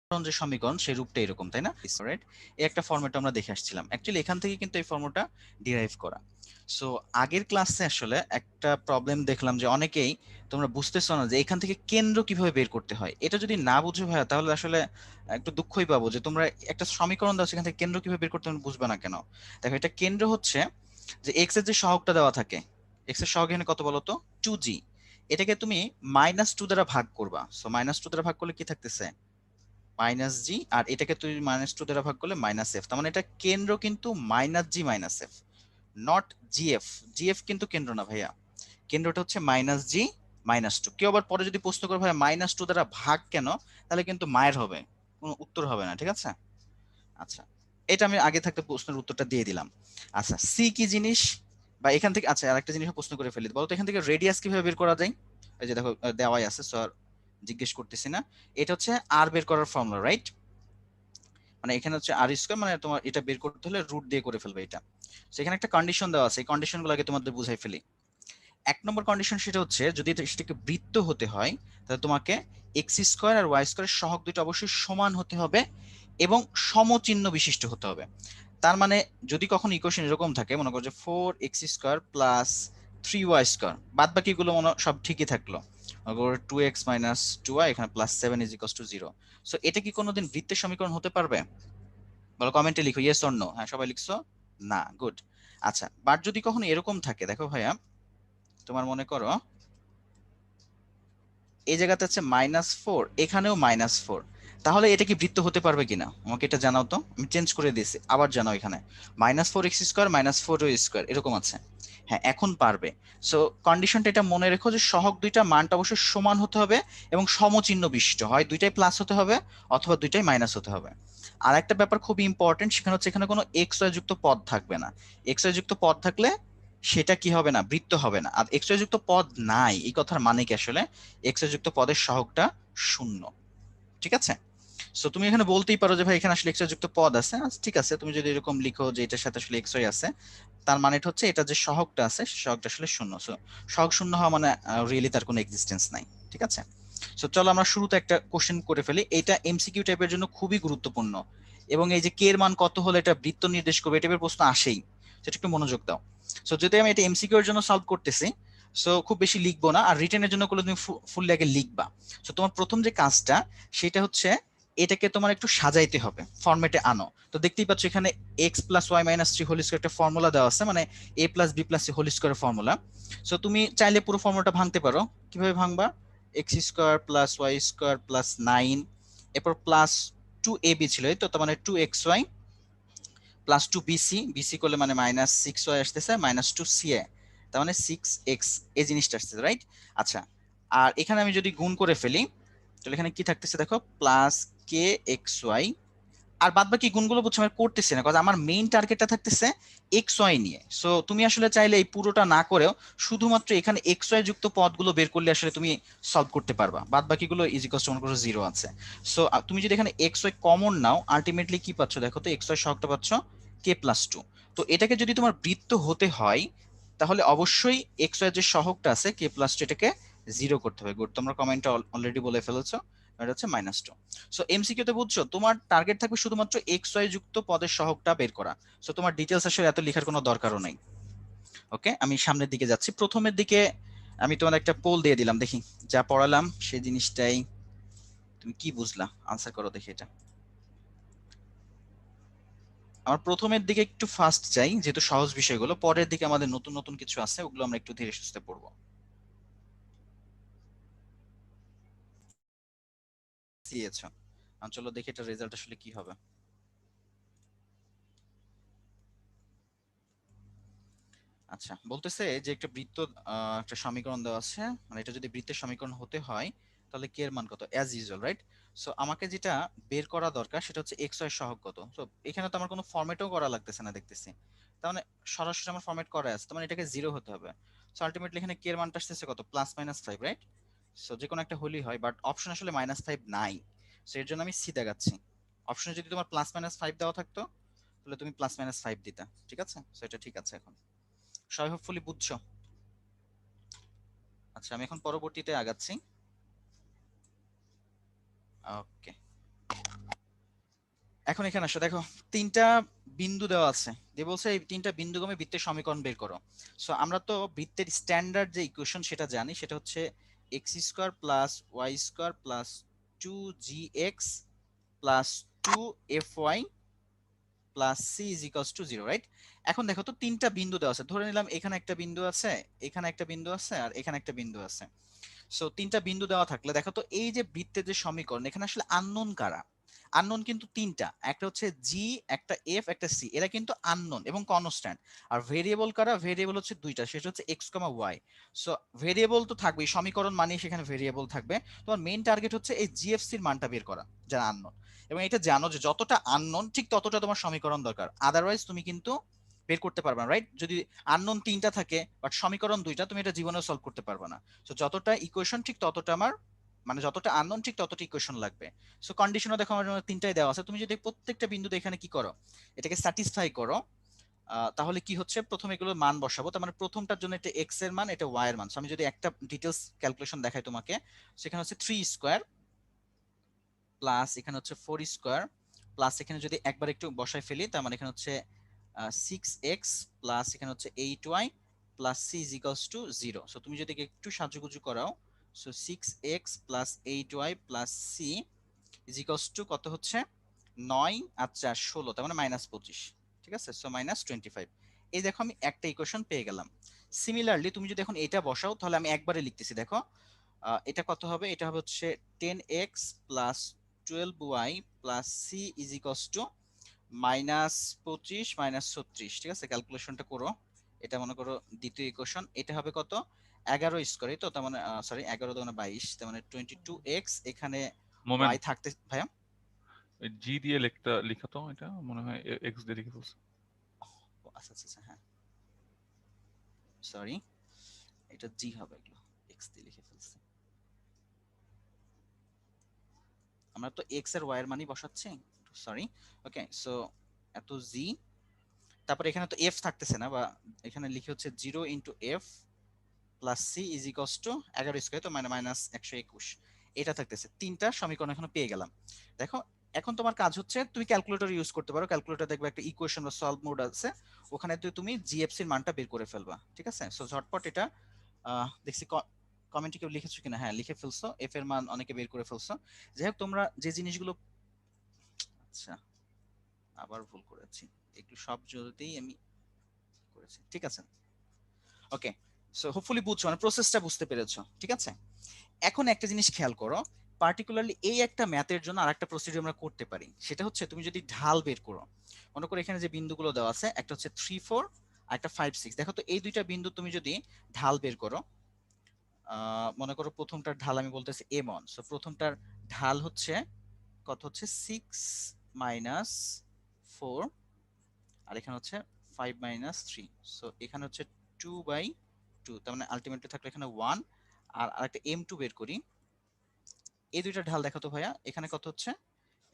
যে সমীকরণ সেই রূপটা এরকম, তাই না? রাইট, এই একটা ফর্মেট আমরা দেখে আসছিলাম। অ্যাকচুয়ালি এখান থেকে কিন্তু এই ফর্মুলাটা ডিরাইভ করা। সো আগের ক্লাসে আসলে একটা প্রবলেম দেখলাম যে অনেকেই তোমরা বুঝতেছো না যে এখান থেকে কেন্দ্র কিভাবে বের করতে হয়। এটা যদি না বুঝো ভাইয়া তাহলে আসলে একটু দুঃখই পাবো যে তোমরা একটা সমীকরণ দাও সেখান থেকে কেন্দ্র কিভাবে বের করতে হবে বুঝবে না কেন। দেখো, এটা কেন্দ্র হচ্ছে যে এক্স এর যে সহগটা দেওয়া থাকে, এক্স এর সহগ এখানে কত বলো তো, 2g। এটাকে তুমি -2 দ্বারা ভাগ করবা। সো -2 দ্বারা ভাগ করলে কি থাকতেছে, -g, আর এটাকে তুই -2 দ্বারা ভাগ করলে -f। তার মানে এটা কেন্দ্র কিন্তু -g -f, not GF. GF কিন্তু কেন্দ্র না ভাইয়া, কেন্দ্রটা হচ্ছে -g -2। কেউ আবার পরে যদি প্রশ্ন করে ভাইয়া -2 দ্বারা ভাগ কেন, তাহলে কিন্তু মায়ের হবে, কোনো উত্তর হবে না, ঠিক আছে? আচ্ছা, এটা আমি আগে থাকতে প্রশ্নের উত্তরটা দিয়ে দিলাম। আচ্ছা, সি কি জিনিস, বা এখান থেকে আচ্ছা আরেকটা জিনিস প্রশ্ন করে ফেলি, বলতো এখান থেকে রেডিয়াস কিভাবে বের করা যায়? এই যে দেখো দেওয়াই আছে, সো আর জিজ্ঞেস করতেছি না। এটা হচ্ছে আর বের করার ফর্মুলা, রাইট? মানে এখানে হচ্ছে আর স্কয়ার, মানে তোমার এটা বের করতে হলে রুট দিয়ে করে ফেলবে এটা। সেখানে একটা কন্ডিশন দেওয়া আছে, এই কন্ডিশনগুলো আগে তোমাদের বুঝাই ফেলি। 1 নম্বর কন্ডিশন সেটা হচ্ছে যদি সেটাকে বৃত্ত হতে হয় তাহলে তোমাকে এক্স স্কোয়ার আর ওয়াই স্কোয়ারের সহগ দুটো অবশ্যই সমান হতে হবে এবং সমচিহ্ন বিশিষ্ট হতে হবে। তার মানে যদি কখনো ইকুয়েশন এরকম থাকে, মনে করো যে 4x² প্লাস 3y স্কোয়ার, বাদ বাকিগুলো মনে সব ঠিকই থাকলো, মনে করো 2x মাইনাস 2y, এখানে +7 = 0। সো এটা কি কোনোদিন বৃত্তের সমীকরণ হতে পারবে? বলো, কমেন্টে লিখো ইয়েস অর নো। হ্যাঁ, সবাই লিখছো না, গুড। আচ্ছা, বাট যদি কখনো এরকম থাকে, দেখো ভাইয়া, তোমার মনে করো এই জায়গাতে আছে -4, এখানেও -4, তাহলে এটা কি বৃত্ত হতে পারবে কিনা আমাকে এটা জানাও তো। আমি চেঞ্জ করে দিয়েছি, আবার জানাও। এখানে -4x² -4y² এরকম আছে। হ্যাঁ, এখন পারবে। সো কন্ডিশনটা এটা মনে রেখো যে সহগ দুইটা মানটা অবশ্যই সমান হতে হবে এবং সমচিহ্ন বিশিষ্ট, হয় দুইটাই প্লাস হতে হবে অথবা দুইটাই মাইনাস হতে হবে। আর একটা ব্যাপার খুবই ইম্পর্টেন্ট, সেখানে হচ্ছে এখানে কোনো এক্স ওয়াই যুক্ত পদ থাকবে না। এক্স ওয়াই যুক্ত পদ থাকলে সেটা কি হবে না, বৃত্ত হবে না। আর এক্স ওয়াই যুক্ত পদ নাই এই কথার মানে কি আসলে, এক্স এর যুক্ত পদের সহগটা শূন্য, ঠিক আছে? সো তুমি এখানে বলতেই পারো যে ভাই এখানে আসলে এক্স এর যুক্ত পদ আছে। আচ্ছা, ঠিক আছে, তুমি যদি এরকম লিখো যে এটার সাথে আসলে এক্স ওয়াই আছে, তার মানে হচ্ছে এটা যে সহগটা আছে সে সহগটা আসলে শূন্য। সো সহগ শূন্য হওয়া মানে রিয়েলি তার কোনো এক্সিস্টেন্স নাই, ঠিক আছে? সো চলো আমরা শুরুতে একটা কোশ্চেন করে ফেলি, এটা এমসিকিউ টাইপের জন্য খুবই গুরুত্বপূর্ণ। এবং এই যে কে এর মান কত হলে এটা বৃত্ত নির্দেশ করবে, এই টাইপের প্রশ্ন আসেই, সেটা একটু মনোযোগ দাও। সো যদি আমি এটা এমসিকিউ এর জন্য সলভ করতেছি, সো খুব বেশি লিখবো না, আর রিটেনের জন্য করলে তুমি ফুললি আগে লিখবা। সো তোমার প্রথম যে কাজটা সেটা হচ্ছে এটাকে তোমার একটু সাজাইতে হবে, ফরম্যাটে আনো। তো দেখতেই পাচ্ছ এখানে x+y-3 হোল স্কয়ার একটা ফর্মুলা দেওয়া আছে, মানে a+b+c হোল স্কয়ারের ফর্মুলা। সো তুমি চাইলে পুরো ফর্মুলাটা ভাঙতে পারো। কিভাবে ভাঙবা? x² + y² + 9, এরপর +2ab ছিল, এই তো, তার মানে 2xy +2bc, বিসি করলে মানে -6y আসতেছে, -2ca, তার মানে 6x, এই জিনিসটা আসতেছে, রাইট? আচ্ছা, আর এখানে আমি যদি গুণ করে ফেলি তাহলে এখানে কি থাকতেছে দেখো, +kxy। আর বাদ বাকি গুণগুলো বুঝছো আমি করতেছি না, কারণ আমার মেইন টার্গেটটা থাকতেছে এক্স ওয়াই নিয়ে। সো তুমি আসলে চাইলে এই পুরোটা না করেও শুধুমাত্র এখানে এক্স ওয়াই যুক্ত পদগুলো বের করলে আসলে তুমি সলভ করতে পারবা, বাদ বাকিগুলো ইজিকস মনে করো 0 আছে। সো তুমি যদি এখানে এক্স ওয়াই কমন নাও, আলটিমেটলি কি পাচ্ছ দেখো তো, এক্স ওয়াই সহগটা পাচ্ছ k+2। তো এটাকে যদি তোমার বৃত্ত হতে হয় তাহলে অবশ্যই এক্স ওয়াই যে সহগটা আছে k+2, এটাকে 0 করতে হবে। গুড, তোমরা কমেন্টে অলরেডি বলে ফেলেছো, এটা হচ্ছে -2। সো এমসিকিউতে বুঝছো তোমার টার্গেট থাকবে শুধুমাত্র এক্স ওয়াই যুক্ত পদের সহগটা বের করা। সো তোমার ডিটেলস আসলে এত লেখার কোনো দরকারও নেই। ওকে, আমি সামনের দিকে যাচ্ছি। প্রথমের দিকে আমি তোমার একটা পোল দিয়ে দিলাম, দেখি যা পড়ালাম সেই জিনিসটাই তুমি কি বুঝলা, আনসার করো দেখি এটা। আমার প্রথমের দিকে একটু ফাস্ট চাই, যেহেতু সহজ বিষয়গুলো, পরের দিকে আমাদের নতুন নতুন কিছু আছে, ওগুলো আমরা একটু ধীরে সুস্থে পড়বো। দিয়েছো, চলো দেখি এটা রেজাল্ট আসলে কি হবে। আচ্ছা, বলতেছে যে একটা বৃত্ত, একটা সমীকরণ দেওয়া আছে, মানে এটা যদি বৃত্তের সমীকরণ হতে হয় তাহলে কে এর মান কত, অ্যাজ ইউজুয়াল, রাইট? সো আমাকে যেটা বের করা দরকার সেটা হচ্ছে এক্স ওয়াই সহগ কত। তো এখানে তো আমার কোনো ফরম্যাটও করা লাগতেছে না দেখতেছি, তার মানে সরাসরি আমার ফরম্যাট করা আছে, তার মানে এটাকে 0 হতে হবে। সো আলটিমেটলি এখানে কে এর মানটা আসতেছে কত, +-5, রাইট? সো যে কোনো একটা হলেই হয়, বাট অপশন আসলে -5 নাই। সো এর জন্য আমি সি দেখাচ্ছি। অপশনে যদি তোমার +-5 দেওয়া থাকতো তাহলে তুমি +-5 দিতা, ঠিক আছে? সো এটা ঠিক আছে এখন, সবাই হোপফুলি বুঝছো। আচ্ছা, আমি এখন পরবর্তীতে আগাচ্ছি। ওকে, এখন এখানে আসো, দেখো তিনটা বিন্দু দেওয়া আছে, দিয়ে বলছে এই তিনটা বিন্দুগামী বৃত্তের সমীকরণ বের করো। সো আমরা তো বৃত্তের স্ট্যান্ডার্ড যে ইকুয়েশন সেটা জানি, সেটা হচ্ছে x square plus y square plus 2gx plus 2fy plus c is equals to 0, right? এখন দেখো তো তিনটা বিন্দু দেওয়া আছে, ধরে নিলাম এখানে একটা বিন্দু আছে, এখানে একটা বিন্দু আছে, আর এখানে একটা বিন্দু আছে। সো তিনটা বিন্দু দেওয়া থাকলে দেখো তো এই যে বৃত্তের যে সমীকরণ, এখানে আসলে আননোন কারা? আননোন কিন্তু তিনটা, একটা হচ্ছে জি, একটা এফ, একটা সি, এরা কিন্তু আননোন এবং কনস্ট্যান্ট। আর ভেরিয়েবল কারা? ভেরিয়েবল হচ্ছে দুইটা, সেটা হচ্ছে এক্স কমা ওয়াই। সো ভেরিয়েবল তো থাকবেই, সমীকরণ মানে সেখানে ভেরিয়েবল থাকবে। তোমার মেইন টার্গেট হচ্ছে এই জিএফসির মানটা বের করা, যারা আননোন। এবং এটা জানো যে যতটা আননোন ঠিক ততটা তোমার সমীকরণ দরকার, আদারওয়াইজ তুমি কিন্তু বের করতে পারবে না, রাইট? যদি আননোন তিনটা থাকে বাট সমীকরণ দুইটা, তুমি এটা জীবনেও সলভ করতে পারবে না। সো যতটা ইকুয়েশন ঠিক ততটা আমার, মানে যতটা আননোন ঠিক ততটা ইকুয়েশন লাগবে। সো কন্ডিশনও দেখো আমার তিনটাই দেওয়া আছে, তুমি যদি প্রত্যেকটা বিন্দুতে এখানে কি করো, এটাকে স্যাটিসফাই করো, তাহলে কি হচ্ছে, প্রথমে এগুলোর মান বসাবো। তার মানে প্রথমটার জন্য এটা এক্স এর মান, এটা ওয়াই এর মান। আমি যদি একটা ডিটেলস ক্যালকুলেশন দেখাই তোমাকে, সেখানে হচ্ছে 3 স্কোয়ার প্লাস এখানে হচ্ছে 4 স্কোয়ার প্লাস এখানে যদি একবার একটু বসাই ফেলি, তার মানে এখানে হচ্ছে 6x প্লাস এখানে হচ্ছে 8y plus c is equals to 0। So তুমি যদি একটু সাজুগুজু করাও, so 6x plus 8y plus c is equals to কত হচ্ছে, 9 আর 4 16, তার মানে -25। ঠিক আছে, সো -25। এই দেখো আমি একটা ইকুয়েশন পেয়ে গেলাম। সিমিলারলি তুমি যদি এখন এটা বসাও, তাহলে আমি একবারে লিখতেছি, দেখো এটা কত হবে, এটা হবে হচ্ছে 10x plus 12y plus c is equals to -25 -36। ঠিক আছে, ক্যালকুলেশনটা করো। এটা মনে করো দ্বিতীয় ইকুয়েশন, এটা হবে কত, 11 স্কোয়ার, তো তার মানে সরি 11 তো মানে 22, তার মানে 22x, এখানে মোমেন্ট y থাকতে ভাইয়া, জি দিয়ে লিখা তো, এটা মনে হয় এক্স দিয়ে লিখে ফেলছে। ও আচ্ছা আচ্ছা আচ্ছা, হ্যাঁ সরি, এটা জি হবে, এগুলো এক্স দিয়ে লিখে ফেলছি। আমরা তো এক্স এর ওয়াই এর মানই বসাচ্ছি, সরি। ওকে, সো এত জি, তারপর এখানে তো এফ থাকতেছে না, বা এখানে লিখে হচ্ছে 0 × f plus c is equals to 11 square, তো মানে -121। এটা থাকতেছে, তিনটা সমীকরণ এখন পেয়ে গেলাম। দেখো এখন তোমার কাজ হচ্ছে তুমি ক্যালকুলেটর ইউজ করতে পারো, ক্যালকুলেটর দেখবে একটা ইকুয়েশন বা সলভ মোড আছে, ওখানে তুমি জিএফসি এর মানটা বের করে ফেলবা। ঠিক আছে, সো ঝটপট এটা দেখছি কমেন্টে কেউ লিখেছো কিনা, হ্যাঁ লিখে ফেলছো, এফ এর মান অনেকে বের করে ফেলছো। যাই হোক তোমরা যে জিনিসগুলো, আচ্ছা আবার ভুল করেছি, একটু সব জলদিই আমি করেছি, ঠিক আছে। ওকে, সো হোপফুলি বুঝছো, মানে প্রসেসটা বুঝতে পেরেছো, ঠিক আছে। এখন একটা জিনিস খেয়াল করো, পার্টিকুলারলি এই একটা ম্যাথের জন্য আরেকটা প্রসিডিউর আমরা করতে পারি, সেটা হচ্ছে তুমি যদি ঢাল বের করো, মনে করো এখানে যে বিন্দুগুলো দেওয়া আছে, একটা হচ্ছে 3 4 আর একটা 5 6, দেখো তো এই দুইটা বিন্দু তুমি যদি ঢাল বের করো, মনে করো প্রথমটার ঢাল আমি বলতেছি m1, সো প্রথমটার ঢাল হচ্ছে কত, হচ্ছে 6 - 4, আর এখানে হচ্ছে 5 - 3, সো এখানে হচ্ছে 2/2, তার মানে আলটিমেটলি থাকলো এখানে 1। আর আরেকটা m2 বের করি, এই দুইটা ঢাল দেখো তো ভাইয়া, এখানে কত হচ্ছে,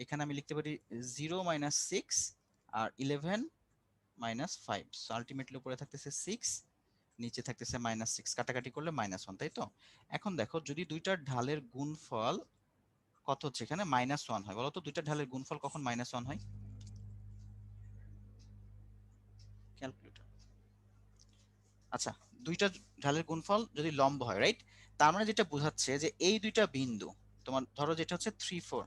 এখানে আমি লিখতে পারি 0 - 6 আর 11 - 5, সো আলটিমেটলি উপরে থাকতেছে 6, নিচে থাকতেছে -6, কাটাকাটি করলে -1, তাই তো। এখন দেখো যদি দুইটার ঢালের গুণফল কত হচ্ছে, এখানে -1 হয়, বলো তো দুইটা ঢালের গুণফল কখন -1 হয়, ক্যালকুলেটর। আচ্ছা, দুইটা ঢালের গুণফল যদি লম্ব হয়, রাইট, তার মানে যেটা বোঝাচ্ছে যে এই দুইটা বিন্দু, তোমার ধরো যেটা হচ্ছে 3 4,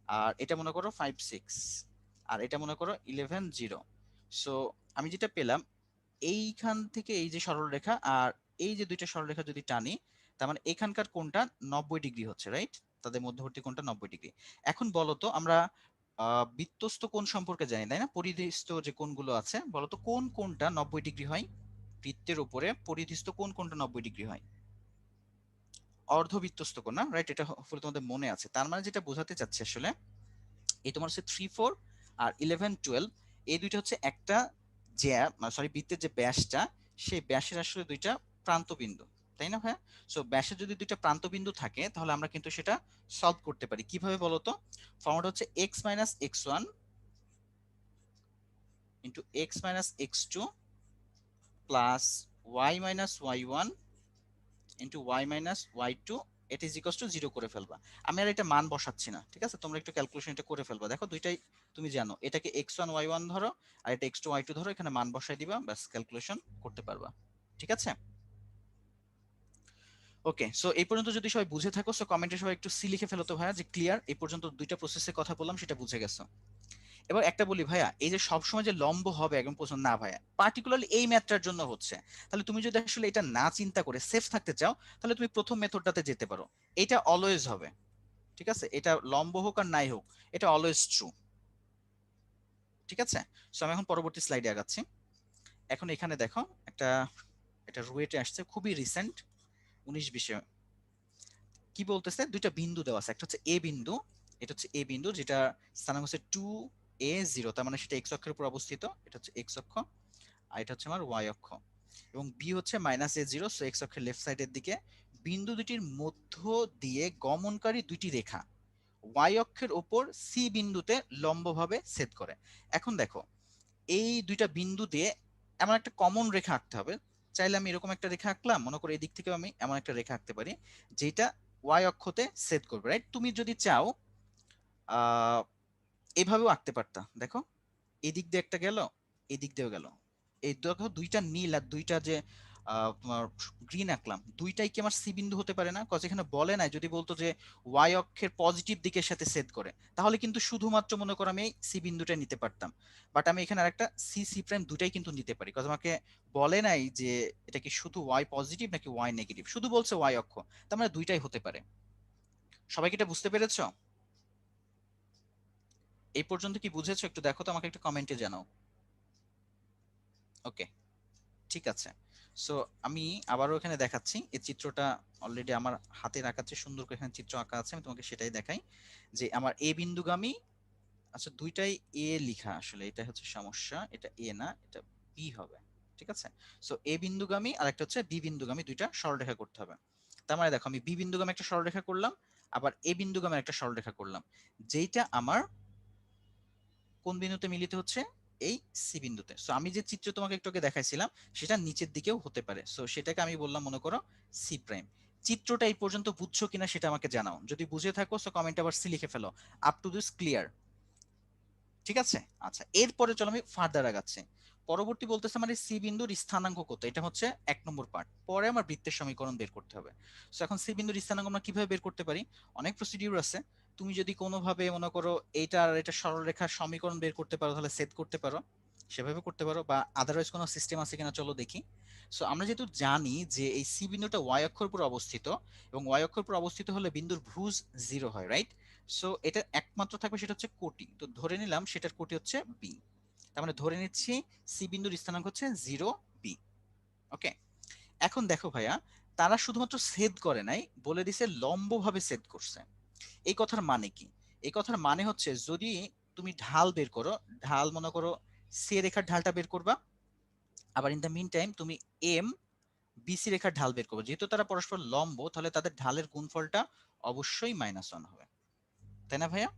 আর এটা মনে করো 5 6, আর এটা মনে করো 11 0। সো আমি যেটা পেলাম, এইখান থেকে এই যে সরলরেখা আর এই যে দুইটা সরলরেখা যদি টানি, তার মানে এখানকার কোণটা 90 ডিগ্রি হচ্ছে, রাইট? তাদের মধ্যবর্তী কোণটা 90 ডিগ্রি। এখন বলো তো আমরা বৃত্তস্থ কোণ সম্পর্কে জানি, তাই না? পরিধিস্থ যে কোণগুলো আছে, বলো তো কোন কোণটা 90 ডিগ্রি হয়? বৃত্তের উপরে পরিধিস্থ কোন কোণটা 90 ডিগ্রি হয়? অর্ধবৃত্তস্থ কোণ, না, রাইট? এটা হলে তোমাদের মনে আছে। তার মানে যেটা বোঝাতে চাচ্ছে আসলে, এই তোমার হচ্ছে 3 4 আর 11 12, এই দুইটা হচ্ছে একটা জ্যা, সরি বৃত্তের যে ব্যাসটা, সেই ব্যাসের আসলে দুইটা প্রান্ত বিন্দু, তাই না ভাইয়া? সো ব্যাসের যদি দুইটা প্রান্ত বিন্দু থাকে, তাহলে আমরা কিন্তু সেটা সলভ করতে পারি কিভাবে বলো তো। ফর্মুলা হচ্ছে x - x1 into x - x2 plus y - y1 into y - y2 এটা ইজ ইকুয়ালস টু 0 করে ফেলবা। আমি আর এটা মান বসাচ্ছি না, ঠিক আছে? তোমরা একটু ক্যালকুলেশন এটা করে ফেলবা। দেখো দুইটাই তুমি জানো, এটাকে x1 y1 ধরো আর এটা x2 y2 ধরো, এখানে মান বসাই দিবা, ব্যাস ক্যালকুলেশন করতে পারবা। ঠিক আছে? ওকে, সো এই পর্যন্ত যদি সবাই বুঝে থাকো, সো কমেন্টে সবাই একটু সি লিখে ফেলো তো ভাইয়া, যে ক্লিয়ার, এই পর্যন্ত দুইটা প্রসেসের কথা বললাম সেটা বুঝে গেছো। এবার একটা বলি ভাইয়া, এই যে সবসময় যে লম্ব হবে একদম পছন্দ না ভাইয়া, পার্টিকুলারলি এই ম্যাথটার জন্য হচ্ছে। তাহলে তুমি যদি আসলে এটা না চিন্তা করে সেফ থাকতে চাও, তাহলে তুমি প্রথম মেথডটাতে যেতে পারো। এটা অলওয়েজ হবে, ঠিক আছে? এটা লম্ব হোক আর নাই হোক, এটা অলওয়েজ ট্রু। ঠিক আছে, সো আমি এখন পরবর্তী স্লাইডে আগাচ্ছি। এখন এখানে দেখো একটা, এটা রুয়েটে আসছে, খুবই রিসেন্ট, 19-20-এ। কি বলতেছে, দুইটা বিন্দু দেওয়া আছে, একটা হচ্ছে এ বিন্দু, এটা হচ্ছে এ বিন্দু, যেটা স্থানাঙ্ক হচ্ছে 2a0, তার মানে সেটা এক্স অক্ষের উপর অবস্থিত, এটা হচ্ছে এক্স অক্ষ, আর এটা হচ্ছে আমার ওয়াই অক্ষ। এবং বি হচ্ছে -a0, সো এক্স অক্ষের লেফট সাইডের দিকে। বিন্দু দুটির মধ্য দিয়ে গমনকারী দুইটি রেখা ওয়াই অক্ষের ওপর সি বিন্দুতে লম্বভাবে ছেদ করে। এখন দেখো, এই দুইটা বিন্দু দিয়ে এমন একটা কমন রেখা আঁকতে হবে। চাইলে আমি এরকম একটা রেখা আঁকলাম, মনে করো এদিক থেকেও আমি এমন একটা রেখা আঁকতে পারি যেটা ওয়াই অক্ষতে ছেদ করবে, রাইট? তুমি যদি চাও আহ এভাবেও আঁকতে পারতা। দেখো, এদিক দিয়ে একটা গেল, এদিক দিয়েও গেল। এই দেখো দুইটা নীল আর দুইটা যে তোমার গ্রিন আঁকলাম, দুইটাই কি আমার সি বিন্দু হতে পারে না? কজ এখানে বলে নাই, যদি বলতো যে ওয়াই অক্ষের পজিটিভ দিকের সাথে ছেদ করে, তাহলে কিন্তু শুধুমাত্র মনে করো আমি সি বিন্দুটা নিতে পারতাম। বাট আমি এখানে আরেকটা সি সি প্রাইম দুটাই কিন্তু নিতে পারি, কজ আমাকে বলে নাই যে এটা কি শুধু ওয়াই পজিটিভ নাকি ওয়াই নেগেটিভ, শুধু বলছে ওয়াই অক্ষ, তার মানে দুইটাই হতে পারে। সবাই কি এটা বুঝতে পেরেছো? এই পর্যন্ত কি বুঝেছো? একটু দেখো তো, আমাকে একটা কমেন্টে জানাও। ওকে, ঠিক আছে। সো আমি আবারও এখানে দেখাচ্ছি, এই চিত্রটা অলরেডি আমার হাতে রাখাচ্ছে, সুন্দর করে এখানে চিত্র আঁকা আছে, আমি তোমাকে সেটাই দেখাই। যে আমার এ বিন্দুগামী, আচ্ছা দুইটাই এ লিখা, আসলে এটা হচ্ছে সমস্যা, এটা এ না, এটা বি হবে। ঠিক আছে, সো এ বিন্দুগামী আর একটা হচ্ছে বি বিন্দুগামী, দুইটা সরলরেখা করতে হবে। তার মানে দেখো, আমি বি বিন্দুগামী একটা সরলরেখা করলাম, আবার এ বিন্দুগামী একটা সরলরেখা করলাম, যেটা আমার কোন বিন্দুতে মিলিত হচ্ছে, এই সি বিন্দুতে। সো আমি যে চিত্র তোমাকে একটু আগে দেখাইছিলাম, সেটা নিচের দিকেও হতে পারে, সো সেটাকে আমি বললাম মনে করো সি প্রাইম। চিত্রটা এই পর্যন্ত বুঝছো কিনা সেটা আমাকে জানাও, যদি বুঝে থাকো সো কমেন্ট আবার সি লিখে ফেলো, আপ টু দিস ক্লিয়ার। ঠিক আছে, আচ্ছা এরপরে চলো আমি ফার্দার আগাচ্ছি। পরবর্তী বলতেছে মানে সি বিন্দুর স্থানাঙ্ক কত, এটা হচ্ছে 1 নম্বর পার্ট, পরে আমার বৃত্তের সমীকরণ বের করতে হবে। সো এখন সি বিন্দুর স্থানাঙ্ক আমরা কিভাবে বের করতে পারি? অনেক প্রসিডিউর আছে। তুমি যদি কোনোভাবে মনে করো এইটা আর এটা সরলরেখার সমীকরণ বের করতে পারো, তাহলে সেট করতে পারো, সেভাবে করতে পারো, বা আদারওয়াইজ কোনো সিস্টেম আছে কিনা চলো দেখি। সো আমরা যেহেতু জানি যে এই সি বিন্দুটা ওয়াই অক্ষর উপর অবস্থিত, এবং ওয়াই অক্ষর উপর অবস্থিত হলে বিন্দুর ভুজ 0 হয়, রাইট? সো এটা একমাত্র থাকবে সেটা হচ্ছে কোটি, তো ধরে নিলাম সেটার কোটি হচ্ছে বি। তার মানে ধরে নিচ্ছি সি বিন্দুর স্থানাঙ্ক হচ্ছে 0 বি। ওকে, এখন দেখো ভাইয়া, তারা শুধুমাত্র ছেদ করে নাই, বলে দিছে লম্বভাবে ছেদ করছে। এই কথার মানে কি? এই কথার মানে হচ্ছে, যদি তুমি ঢাল বের করো, ঢাল মনে করো সি রেখার ঢালটা বের করবা, আবার ইন দ্য মিন টাইম তুমি এম বিসি রেখার ঢাল বের করবে, যেহেতু তারা পরস্পর লম্ব, তাহলে তাদের ঢালের গুণফলটা অবশ্যই -1 হবে, তাই না ভাইয়া?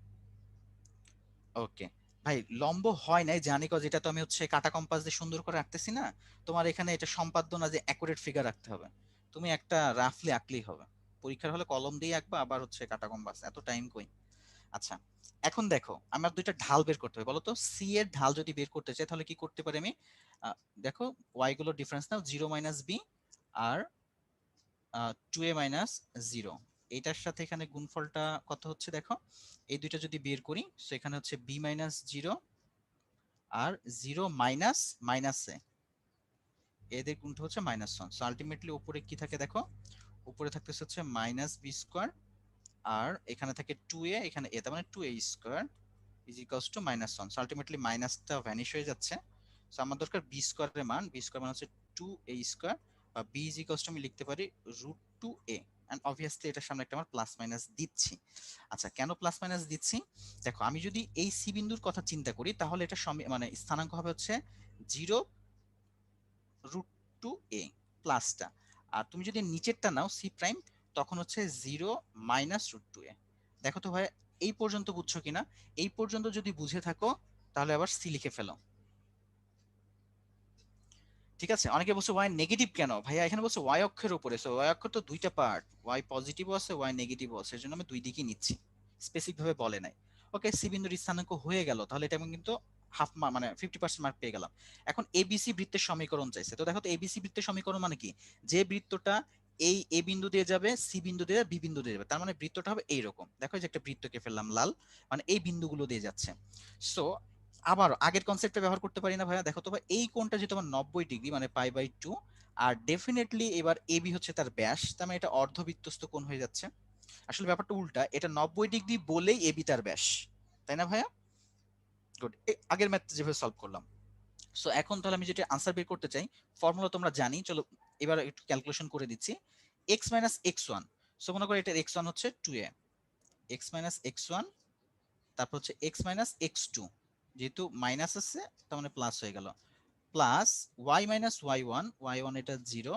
ওকে ভাই, লম্ব হয় নাই জানি, কজ এটা তো আমি হচ্ছে কাটা কম্পাস দিয়ে সুন্দর করে আঁকতেছি না। তোমার এখানে এটা সম্পাদ্য না যে অ্যাকুরেট ফিগার রাখতে হবে, তুমি একটা রাফলি আঁকলেই হবে। পরীক্ষার হলে কলম দিয়ে আঁকবা, আবার হচ্ছে কাটা কম্পাস, এত টাইম কই। আচ্ছা, এখন দেখো আমার দুইটা ঢাল বের করতে হবে, বলো তো সি এর ঢাল যদি বের করতে চাই তাহলে কি করতে পারি আমি? আহ, দেখো, ওয়াই গুলো ডিফারেন্স নাও, 0 - বি আর 2a - 0, এইটার সাথে এখানে গুণফলটা কত হচ্ছে দেখো, এই দুইটা যদি বের করি, সেখানে হচ্ছে b - 0 আর 0 - এ, এদের গুণটা হচ্ছে -1, সো আলটিমেটলি উপরে কি থাকে দেখো, উপরে থাকতেছে হচ্ছে -b², আর এখানে থাকে 2a, এখানে a, তার মানে 2a² is equals two -1, so ultimately মাইনাসটা ভ্যানিশ হয়ে যাচ্ছে। সো আমার দরকার b² এর মান, b² মানে হচ্ছে 2a², বা b ইজ ইকুয়ালস টু আমি লিখতে পারি √2a, এন্ড অবভিয়াসলি এটার সামনে একটা আমার প্লাস মাইনাস দিচ্ছি। আচ্ছা, কেন প্লাস মাইনাস দিচ্ছি? দেখো, আমি যদি এই সি বিন্দুর কথা চিন্তা করি, তাহলে এটা মানে স্থানাঙ্ক হবে হচ্ছে 0√2a প্লাসটা, আর তুমি যদি নিচেরটা নাও সি প্রাইম, তখন হচ্ছে 0 - √2a। দেখো তো ভাই, এই পর্যন্ত বুঝছো কিনা? এই পর্যন্ত যদি বুঝে থাকো, তাহলে আবার সি লিখে ফেলো। ঠিক আছে, অনেকে বলছে ওয়াই নেগেটিভ কেন ভাইয়া, এখানে বলছে ওয়াই অক্ষের উপরে, সো ওয়াই অক্ষ তো দুইটা পার্ট, ওয়াই পজিটিভও আছে ওয়াই নেগেটিভও আছে, এর জন্য আমি দুই দিকই নিচ্ছি, স্পেসিফিক ভাবে বলে নাই। ওকে, সি বিন্দুর স্থানাঙ্ক হয়ে গেল, তাহলে এটা আমি কিন্তু হাফ মানে 50% মার্ক পেয়ে গেলাম। এখন এবিসি বৃত্তের সমীকরণ চাইছে, তো দেখো তো এবিসি বৃত্তের সমীকরণ মানে কি, যে বৃত্তটা এই এ বিন্দু দিয়ে যাবে, সি বিন্দু দিয়ে বি বিন্দু দিয়ে যাবে, তার মানে বৃত্তটা হবে এইরকম, দেখো যে একটা বৃত্তকে ফেললাম লাল, মানে এই বিন্দুগুলো দিয়ে যাচ্ছে। সো আবার আগের কনসেপ্টটা ব্যবহার করতে পারি না ভাইয়া, দেখো তো ভাই এই কোণটা যেহেতু আমার 90 ডিগ্রি মানে পাই/2, আর ডেফিনেটলি এবার এবি হচ্ছে তার ব্যাস, তার মানে এটা অর্ধবৃত্তস্থ কোণ হয়ে যাচ্ছে। আসলে ব্যাপারটা উল্টা, এটা 90 ডিগ্রি বলেই এবি তার ব্যাস, তাই না ভাইয়া? গুড, আগের ম্যাথ যেভাবে সলভ করলাম। সো এখন তাহলে আমি যেটা আনসার বের করতে চাই, ফর্মুলা তোমরা জানি, চলো এবার একটু ক্যালকুলেশন করে দিচ্ছি। X minus x one, so মনে করো এটার এক্স ওয়ান হচ্ছে 2a, x minus x one, তারপর হচ্ছে এক্স মাইনাস এক্স টু, যেহেতু মাইনাস আছে তার মানে প্লাস হয়ে গেল, plus y minus y one, y one এটা zero,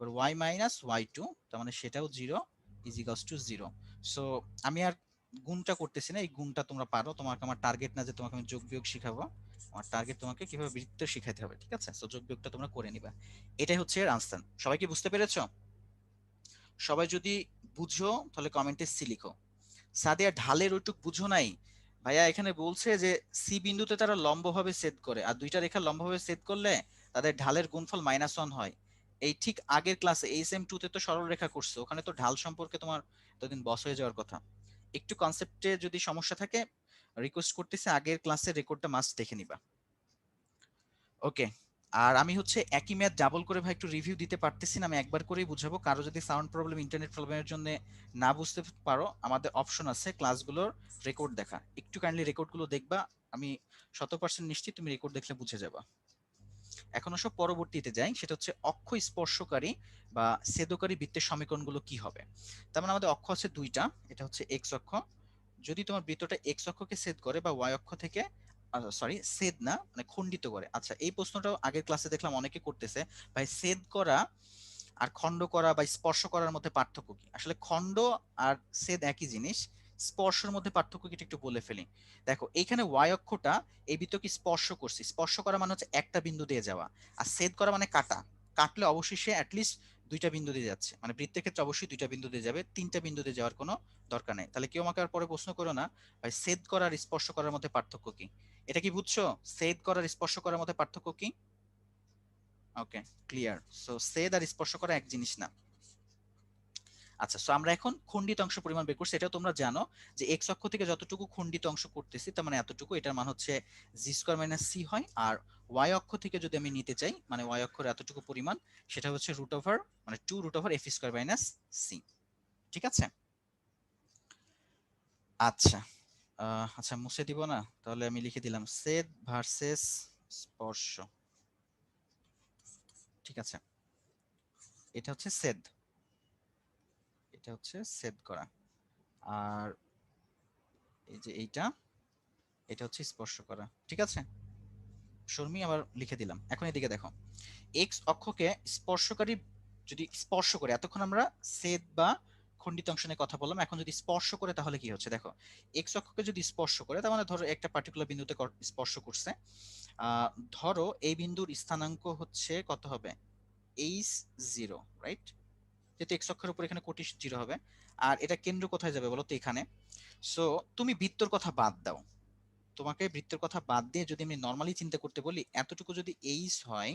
y minus y two তার মানে সেটাও zero, is equals to zero. So আমি আর গুণটা করতেছি না, এই গুণটা তোমরা পারো, তোমাকে আমার টার্গেট না যে তোমাকে আমি যোগ বিয়োগ শিখাবো, আমার টার্গেট তোমাকে কিভাবে বৃত্ত শিখাইতে হবে, ঠিক আছে? সো যোগ বিয়োগটা তোমরা করে নিবা, এটাই হচ্ছে এর আনসার। সবাই কি বুঝতে পেরেছো? সবাই যদি বুঝো তাহলে কমেন্টে সি লিখো। সাদিয়া ঢালের ওইটুক বুঝো নাই ভাইয়া, এখানে বলছে যে সি বিন্দুতে তারা লম্বভাবে ছেদ করে, আর দুইটা রেখা লম্বভাবে ছেদ করলে তাদের ঢালের গুণফল -1 হয়। এই ঠিক আগের ক্লাসে এইচএম 2 তে তো সরল রেখা করছে, ওখানে তো ঢাল সম্পর্কে তোমার এতদিন বস হয়ে যাওয়ার কথা। একটু কনসেপ্টে যদি সমস্যা থাকে রিকোয়েস্ট করতেছি আগের ক্লাসের রেকর্ডটা মাস্ট দেখে নিবা। ওকে, আর আমি হচ্ছে একই ম্যাথ ডাবল করে ভাই একটু রিভিউ দিতে পারতেছি না, আমি একবার করেই বুঝাবো, কারো যদি সাউন্ড প্রবলেম ইন্টারনেট প্রবলেমের জন্য না বুঝতে পারো, আমাদের অপশন আছে ক্লাসগুলোর রেকর্ড দেখা, একটু কাইন্ডলি রেকর্ডগুলো দেখবা, আমি 100% নিশ্চিত তুমি রেকর্ড দেখলে বুঝে যাবা। এখন সব পরবর্তীতে যাই, সেটা হচ্ছে অক্ষ স্পর্শকারী বা ছেদকারী বৃত্তের সমীকরণগুলো কি হবে। তার মানে আমাদের অক্ষ আছে দুইটা, এটা হচ্ছে এক্স অক্ষ, যদি তোমার বৃত্তটা এক্স অক্ষকে ছেদ করে বা ওয়াই অক্ষ থেকে, সরি ছেদ না মানে খণ্ডিত করে। আচ্ছা এই প্রশ্নটাও আগের ক্লাসে দেখলাম অনেকে করতেছে, ভাই ছেদ করা আর খণ্ড করা বা স্পর্শ করার মধ্যে পার্থক্য কি? আসলে খণ্ড আর ছেদ একই জিনিস, স্পর্শের মধ্যে পার্থক্য কি একটু বলে ফেলি। দেখো এইখানে ওয়াই অক্ষটা এই বৃত্তকে স্পর্শ করছি, স্পর্শ করা মানে হচ্ছে একটা বিন্দু দিয়ে যাওয়া, আর ছেদ করা মানে কাটা, কাটলে অবশ্যই সে অ্যাটলিস্ট দুইটা বিন্দু দিয়ে যাচ্ছে, মানে বৃত্তের ক্ষেত্রে অবশ্যই দুইটা বিন্দু দিয়ে যাবে, তিনটা বিন্দু দিয়ে যাওয়ার কোনো দরকার নেই। তাহলে কেউ আমাকে আর পরে প্রশ্ন করো না ভাই ছেদ করা আর স্পর্শ করার মধ্যে পার্থক্য কি, এটা কি বুঝছো? ছেদ করার স্পর্শ করার মধ্যে পার্থক্য কি? ওকে, ক্লিয়ার। সো ছেদ আর স্পর্শ করা এক জিনিস না। আচ্ছা, সো আমরা এখন খণ্ডিত অংশ পরিমাণ বের করছি, এটাও তোমরা জানো যে এক্স অক্ষ থেকে যতটুকু খণ্ডিত অংশ করতেছি তার মানে এতটুকু, এটার মান হচ্ছে জি স্কয়ার মাইনাস সি হয়, আর ওয়াই অক্ষ থেকে যদি আমি নিতে চাই মানে ওয়াই অক্ষের এতটুকু পরিমাণ, সেটা হচ্ছে রুট ওভার মানে 2 √ এফ স্কয়ার মাইনাস সি। ঠিক আছে? আচ্ছা, আচ্ছা মুছে দিব না, তাহলে আমি লিখে দিলাম ছেদ ভার্সেস স্পর্শ। ঠিক আছে, এটা হচ্ছে ছেদ, এটা হচ্ছে ছেদ করা, আর এই যে এইটা, এটা হচ্ছে স্পর্শ করা। ঠিক আছে, শর্মি আবার লিখে দিলাম। এখন এদিকে দেখো, এক্স অক্ষকে স্পর্শকারী যদি স্পর্শ করে, এতক্ষণ আমরা ছেদ বা খণ্ডিত অংশ নিয়ে কথা বললাম, এখন যদি স্পর্শ করে তাহলে কি হচ্ছে দেখো, এক্স অক্ষকে যদি স্পর্শ করে তার মানে ধরো একটা পার্টিকুলার বিন্দুতে স্পর্শ করছে, ধরো এই বিন্দুর স্থানাঙ্ক হচ্ছে কত হবে, h0, রাইট? যেহেতু এক্স অক্ষের উপর এখানে কোটি জিরো হবে, আর এটা কেন্দ্র কোথায় যাবে বলো তো, এখানে। সো তুমি বৃত্তর কথা বাদ দাও, তোমাকে বৃত্তের কথা বাদ দিয়ে যদি আমি নর্মালি চিন্তা করতে বলি, এতটুকু যদি এইচ হয়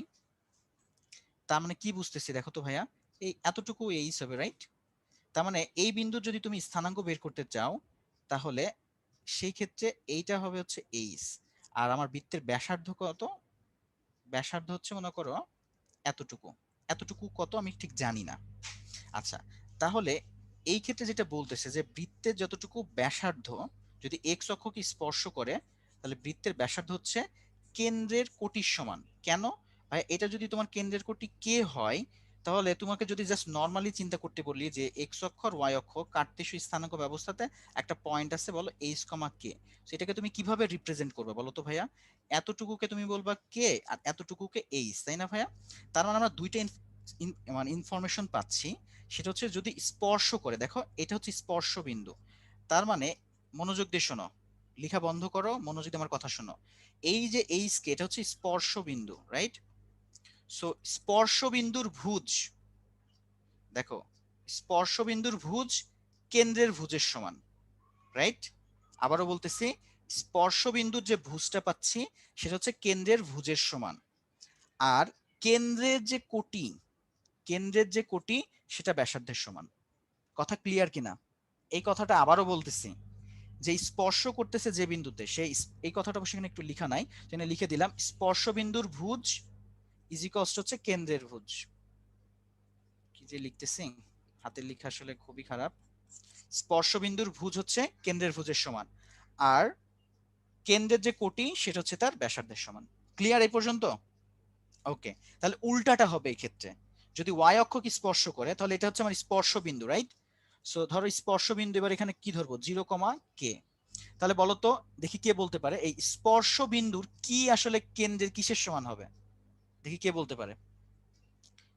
তার মানে কি বুঝতেছি দেখো তো ভাইয়া, এই এতটুকু এইচ হবে, রাইট? তার মানে এই বিন্দুর যদি তুমি স্থানাঙ্ক বের করতে চাও তাহলে সেই ক্ষেত্রে এইটা হবে হচ্ছে এইচ, আর আমার বৃত্তের ব্যাসার্ধ কত, ব্যাসার্ধ হচ্ছে মনে করো এতটুকু, এতটুকু কত আমি ঠিক জানি না। আচ্ছা, তাহলে এই ক্ষেত্রে যেটা বলতেছে যে বৃত্তের যতটুকু ব্যাসার্ধ যদি এক্স অক্ষকে স্পর্শ করে, তাহলে বৃত্তের ব্যাসার্ধ হচ্ছে কেন্দ্রের কোটির সমান। কেন ভাই, এটা যদি তোমার কেন্দ্রের কোটি কে হয়, তাহলে তোমাকে যদি জাস্ট নর্মালি চিন্তা করতে বলি যে এক্স অক্ষ আর ওয়াই অক্ষ কার্তেশীয় স্থানাঙ্ক ব্যবস্থাতে একটা পয়েন্ট আছে বলো এইচ কমা কে, সেটাকে তুমি কিভাবে রিপ্রেজেন্ট করবে বলো তো ভাইয়া? এতটুকুকে তুমি বলবা কে আর এতটুকুকে এইচ, তাই না ভাইয়া? তার মানে আমরা দুইটা মানে ইনফরমেশন পাচ্ছি, সেটা হচ্ছে যদি স্পর্শ করে, দেখো এটা হচ্ছে স্পর্শ বিন্দু, তার মানে মনোযোগ দিয়ে শোনো, লেখা বন্ধ করো, মনোযোগ দিয়ে আমার কথা শোনো, এই যে এইচ কে এটা হচ্ছে স্পর্শ বিন্দু, রাইট? সো স্পর্শবিন্দুর ভুজ, দেখো স্পর্শবিন্দুর ভুজ কেন্দ্রের ভুজের সমান, রাইট? আবারও বলতেছি, স্পর্শবিন্দুর যে ভুজটা পাচ্ছি সেটা হচ্ছে কেন্দ্রের ভুজের সমান। আর কেন্দ্রের যে কোটি, কেন্দ্রের যে কোটি সেটা ব্যাসার্ধের সমান। কথা ক্লিয়ার কিনা? এই কথাটা আবারও বলতেছি, যে স্পর্শ করতেছে যে বিন্দুতে, সেই এই কথাটা অবশ্যই এখানে একটু লেখা নাই, সেখানে লিখে দিলাম স্পর্শবিন্দুর ভুজ ইজ ইকুয়ালস হচ্ছে কেন্দ্রের ভুজ। কি যে লিখতেছি, হাতের লেখা আসলে খুবই খারাপ। স্পর্শবিন্দুর ভুজ হচ্ছে কেন্দ্রের ভুজের সমান, আর কেন্দ্রের যে কোটি সেটা হচ্ছে তার ব্যাসার্ধের সমান। ক্লিয়ার এই পর্যন্ত? ওকে, তাহলে উল্টাটা হবে এই ক্ষেত্রে, যদি ওয়াই অক্ষকে স্পর্শ করে তাহলে এটা হচ্ছে আমার স্পর্শ বিন্দু, রাইট? সো ধরো স্পর্শ বিন্দু, এবার এখানে কি ধরবো, 0, তাহলে বলো তো দেখি কে বলতে পারে এই স্পর্শ বিন্দুর কি আসলে কেন্দ্রের কিসের সমান হবে, দেখি কে বলতে পারে।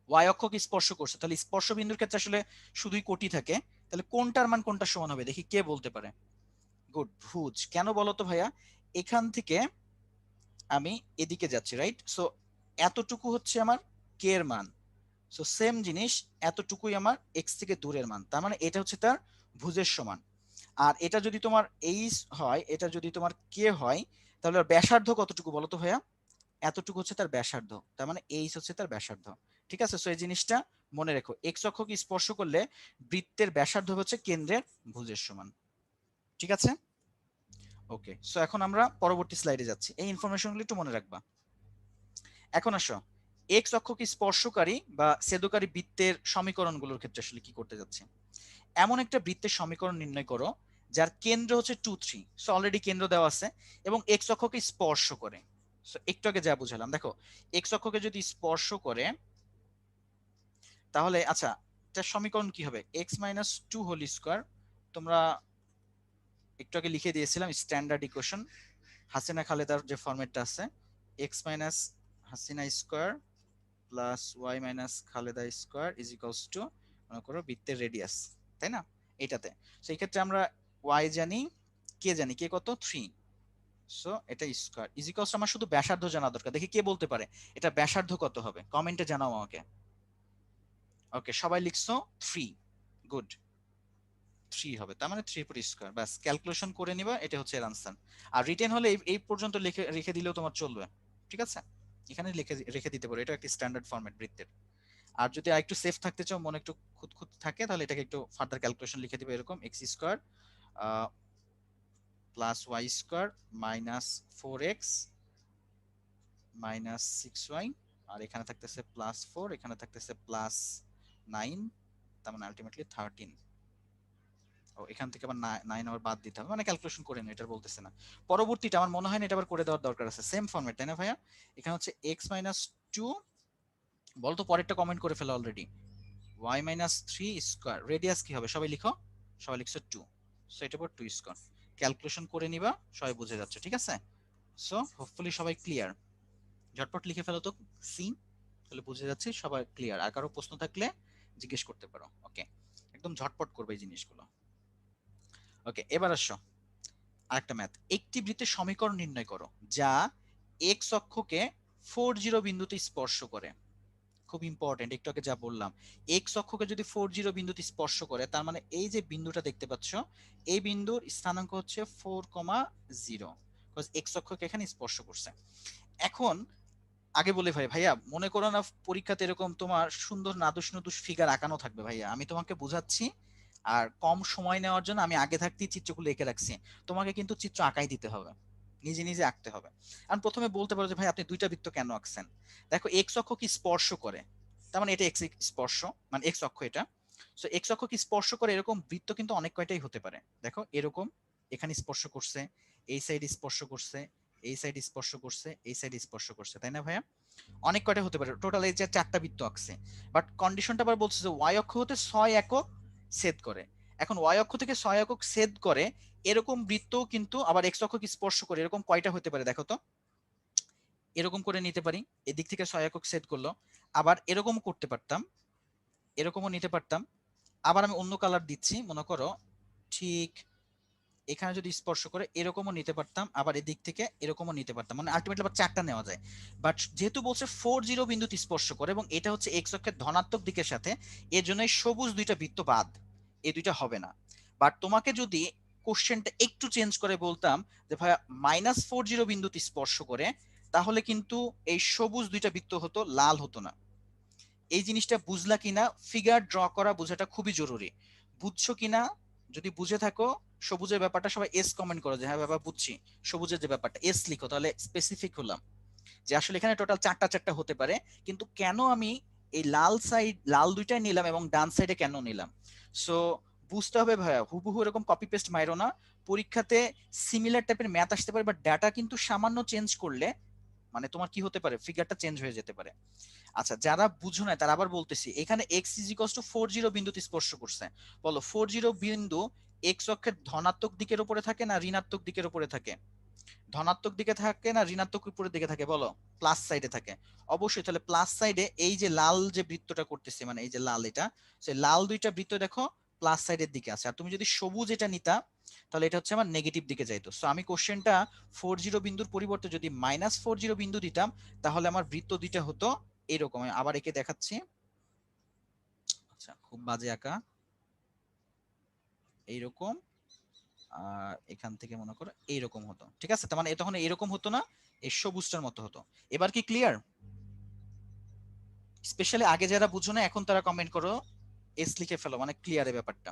ওয়াই অক্ষকে স্পর্শ করছে, তাহলে স্পর্শ বিন্দুর ক্ষেত্রে আসলে শুধুই কোটি থাকে, তাহলে কোনটার মান কোনটার সমান হবে, দেখি কে বলতে পারে। গুড, ভুজ। কেন বলো তো ভাইয়া, এখান থেকে আমি এদিকে যাচ্ছি, রাইট? সো এতটুকু হচ্ছে আমার কে এর মান, সো সেম জিনিস এতটুকুই আমার এক্স থেকে দূরের মান, তার মানে এটা হচ্ছে তার ভুজের সমান। আর এটা যদি তোমার এইচ হয়, এটা যদি তোমার কে হয়, তাহলে ওর ব্যাসার্ধ কতটুকু বলো তো ভাইয়া? এতটুকু হচ্ছে তার ব্যাসার্ধ, তার মানে এইচ হচ্ছে তার ব্যাসার্ধ। ঠিক আছে, সো এই জিনিসটা মনে রেখো, এক্স অক্ষকে স্পর্শ করলে বৃত্তের ব্যাসার্ধ হচ্ছে কেন্দ্রের ভুজের সমান। ঠিক আছে, ওকে। সো এখন আমরা পরবর্তী স্লাইডে যাচ্ছি, এই ইনফরমেশনগুলো একটু মনে রাখবা। এখন আসো, এক্স অক্ষকে স্পর্শকারী বা ছেদকারী বৃত্তের সমীকরণগুলোর ক্ষেত্রে আসলে কি করতে যাচ্ছি। এমন একটা বৃত্তের সমীকরণ নির্ণয় করো যার কেন্দ্র হচ্ছে 2, 3, সো অলরেডি কেন্দ্র দেওয়া আছে, এবং এক্স অক্ষকে স্পর্শ করে। সো একটু আগে যা বুঝালাম, দেখো এক্স অক্ষকে যদি স্পর্শ করে তাহলে আচ্ছা, এটার সমীকরণ কি হবে, x - 2 হোল স্কোয়ার। তোমরা একটু আগে লিখে দিয়েছিলাম স্ট্যান্ডার্ড ইকুয়েশন, হাসিনা খালেদার যে ফরম্যাটটা আছে, x minus Hasina square plus y minus Khaleda square is equals to, মনে করো বৃত্তের রেডিয়াস, তাই না? এটাতে, সেই ক্ষেত্রে আমরা ওয়াই জানি, কে জানি, কে কত 3, সো এটা স্কোয়ার ইজ ইকুয়ালস, আমার শুধু ব্যাসার্ধ জানা দরকার, দেখি কে বলতে পারে এটা ব্যাসার্ধ কত হবে, কমেন্টে জানাও আমাকে। ওকে, সবাই লিখছো 3, গুড, 3 হবে, তার মানে 3 ফুট স্কোয়ার, ব্যাস ক্যালকুলেশন করে নিবা, এটা হচ্ছে এর আনসার। আর রিটেন হলে এই পর্যন্ত লিখে রেখে দিলেও তোমার চলবে, ঠিক আছে? এখানে লিখে রেখে দিতে পারো, এটা একটি স্ট্যান্ডার্ড ফরম্যাট বৃত্তের। আর যদি আরেকটু সেফ থাকতে চাও, মনে একটু খুঁত খুঁত থাকে, তাহলে এটাকে একটু ফার্দার ক্যালকুলেশন লিখে দিবে, এরকম x² plus y square minus 4x minus 6y, আর এখানে থাকতেছে +4, এখানে থাকতেছে +9, তার মানে আলটিমেটলি 13। ও এখান থেকে আবার 9 আবার বাদ দিতে হবে, মানে ক্যালকুলেশন করে নিন, এটা বলতেছে না। পরবর্তীটা আমার মনে হয় না এটা আবার করে দেওয়ার দরকার আছে, সেম ফরম্যাট, তাই না ভাইয়া? এখানে হচ্ছে x - 2, বলতো পরেরটা কমেন্ট করে ফেলো অলরেডি, y - 3 স্কোয়ার, রেডিয়াস কি হবে সবাই লিখো, সবাই লিখছো 2, সো এটা পর 2 স্কোয়ার, ক্যালকুলেশন করে নিবা, সবাই বুঝে যাচ্ছে, ঠিক আছে? সো হোপফুলি সবাই ক্লিয়ার, ঝটপট লিখে ফেলো তো সি, তাহলে বুঝে যাচ্ছে সবাই ক্লিয়ার। আর কারো প্রশ্ন থাকলে জিজ্ঞেস করতে পারো, ওকে? একদম ঝটপট করবে এই জিনিসগুলো। ওকে, এবার আসো আরেকটা ম্যাথ, একটি বৃত্তের সমীকরণ নির্ণয় করো যা এক্স অক্ষকে 40 বিন্দুতে স্পর্শ করে। খুব ইম্পর্টেন্ট, একটু আগে যা বললাম, এক্স অক্ষকে যদি 40 বিন্দুতে স্পর্শ করে, তার মানে এই যে বিন্দুটা দেখতে পাচ্ছ, এই বিন্দুর স্থানাঙ্ক হচ্ছে 4,0, এক্স অক্ষকে এখানে স্পর্শ করছে। এখন আগে বলে ভাই, ভাইয়া মনে করো না পরীক্ষাতে এরকম তোমার সুন্দর নাদুস নুদুস ফিগার আঁকানো থাকবে, ভাইয়া আমি তোমাকে বোঝাচ্ছি, আর কম সময় নেওয়ার জন্য আমি আগে থাকতেই চিত্রগুলো এঁকে রাখছি, তোমাকে কিন্তু চিত্র আঁকাই দিতে হবে, নিজে নিজে আঁকতে হবে। আর প্রথমে বলতে পারো যে ভাই আপনি দুইটা বৃত্ত কেন আঁকছেন, দেখো এক্স অক্ষ কি স্পর্শ করে, তার মানে এটা এক্স স্পর্শ, মানে এক্স অক্ষ এটা। সো এক্স অক্ষ কি স্পর্শ করে, এরকম বৃত্ত কিন্তু অনেক কয়টাই হতে পারে, দেখো এরকম, এখানে স্পর্শ করছে, এই সাইড স্পর্শ করছে, এই সাইড স্পর্শ করছে, এই সাইড স্পর্শ করছে, তাই না ভাইয়া? অনেক কয়টা হতে পারে, টোটাল এই যে 4টা বৃত্ত আঁকছে, বাট কন্ডিশনটা আবার বলছে যে ওয়াই অক্ষ হতে 6 একক ছেদ করে। এখন ওয়াই অক্ষ থেকে 6 একক ছেদ করে এরকম বৃত্ত কিন্তু আবার এক্স অক্ষকে স্পর্শ করে, এরকম কয়টা হতে পারে দেখো তো, এরকম করে নিতে পারি, এদিক থেকে 6 একক ছেদ করলো, আবার এরকম করতে পারতাম, এরকমও নিতে পারতাম, আবার আমি অন্য কালার দিচ্ছি, মনে করো ঠিক এখানে যদি স্পর্শ করে এরকমও নিতে পারতাম, আবার এদিক থেকে এরকমও নিতে পারতাম, মানে আলটিমেটলি আবার চারটা নেওয়া যায়। বাট যেহেতু বলছে 40 বিন্দুতে স্পর্শ করে এবং এটা হচ্ছে এক্স অক্ষের ধনাত্মক দিকের সাথে, এর জন্য এই সবুজ দুইটা বৃত্ত বাদ, এই দুইটা হবে না। বাট তোমাকে যদি কোশ্চেনটা একটু চেঞ্জ করে বলতাম যে ভাইয়া -40 বিন্দুতে স্পর্শ করে, তাহলে কিন্তু এই সবুজ দুইটা বৃত্ত হতো, লাল হতো না। এই জিনিসটা বুঝলা কিনা, ফিগার ড্র করা বোঝাটা খুবই জরুরি। বুঝছো কিনা? যদি বুঝে থাকো সবুজের ব্যাপারটা সবাই এস কমেন্ট করো যে হ্যাঁ বাবা বুঝছি। সবুজের যে ব্যাপারটা এস লিখো, তাহলে স্পেসিফিক হলাম যে আসলে এখানে টোটাল চারটা চারটা হতে পারে, কিন্তু কেন আমি এই লাল সাইড, লাল দুইটাই নিলাম এবং ডান সাইডে কেন নিলাম। সো বুঝতে হবে ভাইয়া, হুবহু এরকম কপি পেস্ট মাইরো না। পরীক্ষাতে সিমিলার টাইপের ম্যাথ আসতে পারে, বাট ডাটা কিন্তু সামান্য চেঞ্জ করলে মানে তোমার কি হতে পারে, ফিগারটা চেঞ্জ হয়ে যেতে পারে। আচ্ছা, যারা বুঝো না তারা আবার বলতেছি, এখানে এক্স ইজ ইকুয়ালস টু 40 বিন্দুতে স্পর্শ করছে। বলো 40 বিন্দু এক্স অক্ষের ধনাত্মক দিকের উপরে থাকে না ঋণাত্মক দিকের উপরে থাকে? ধনাত্মক দিকে থাকে না ঋণাত্মক উপরের দিকে থাকে? বলো। প্লাস সাইডে থাকে। অবশ্যই, তাহলে প্লাস সাইডে এই যে লাল যে বৃত্তটা করতেছি, মানে এই যে লাল, এটা সেই লাল দুইটা বৃত্ত দেখো প্লাস সাইডের দিকে আছে। আর তুমি যদি সবুজ এটা নিতা, তাহলে এটা হচ্ছে আমার নেগেটিভ দিকে যাইতো। সো আমি কোশ্চেনটা 40 বিন্দুর পরিবর্তে যদি -40 বিন্দু দিতাম, তাহলে আমার বৃত্ত দুইটা হতো এরকম। আমি আবার একে দেখাচ্ছি। আচ্ছা, খুব বাজে আঁকা, এইরকম। আর এখান থেকে মনে করো এইরকম হতো, ঠিক আছে? তার মানে তখন এরকম হতো না, এই সবুজটার মতো হতো। এবার কি ক্লিয়ার? স্পেশালি আগে যারা বুঝো না এখন তারা কমেন্ট করো, এস লিখে ফেলো, মানে ক্লিয়ার ব্যাপারটা।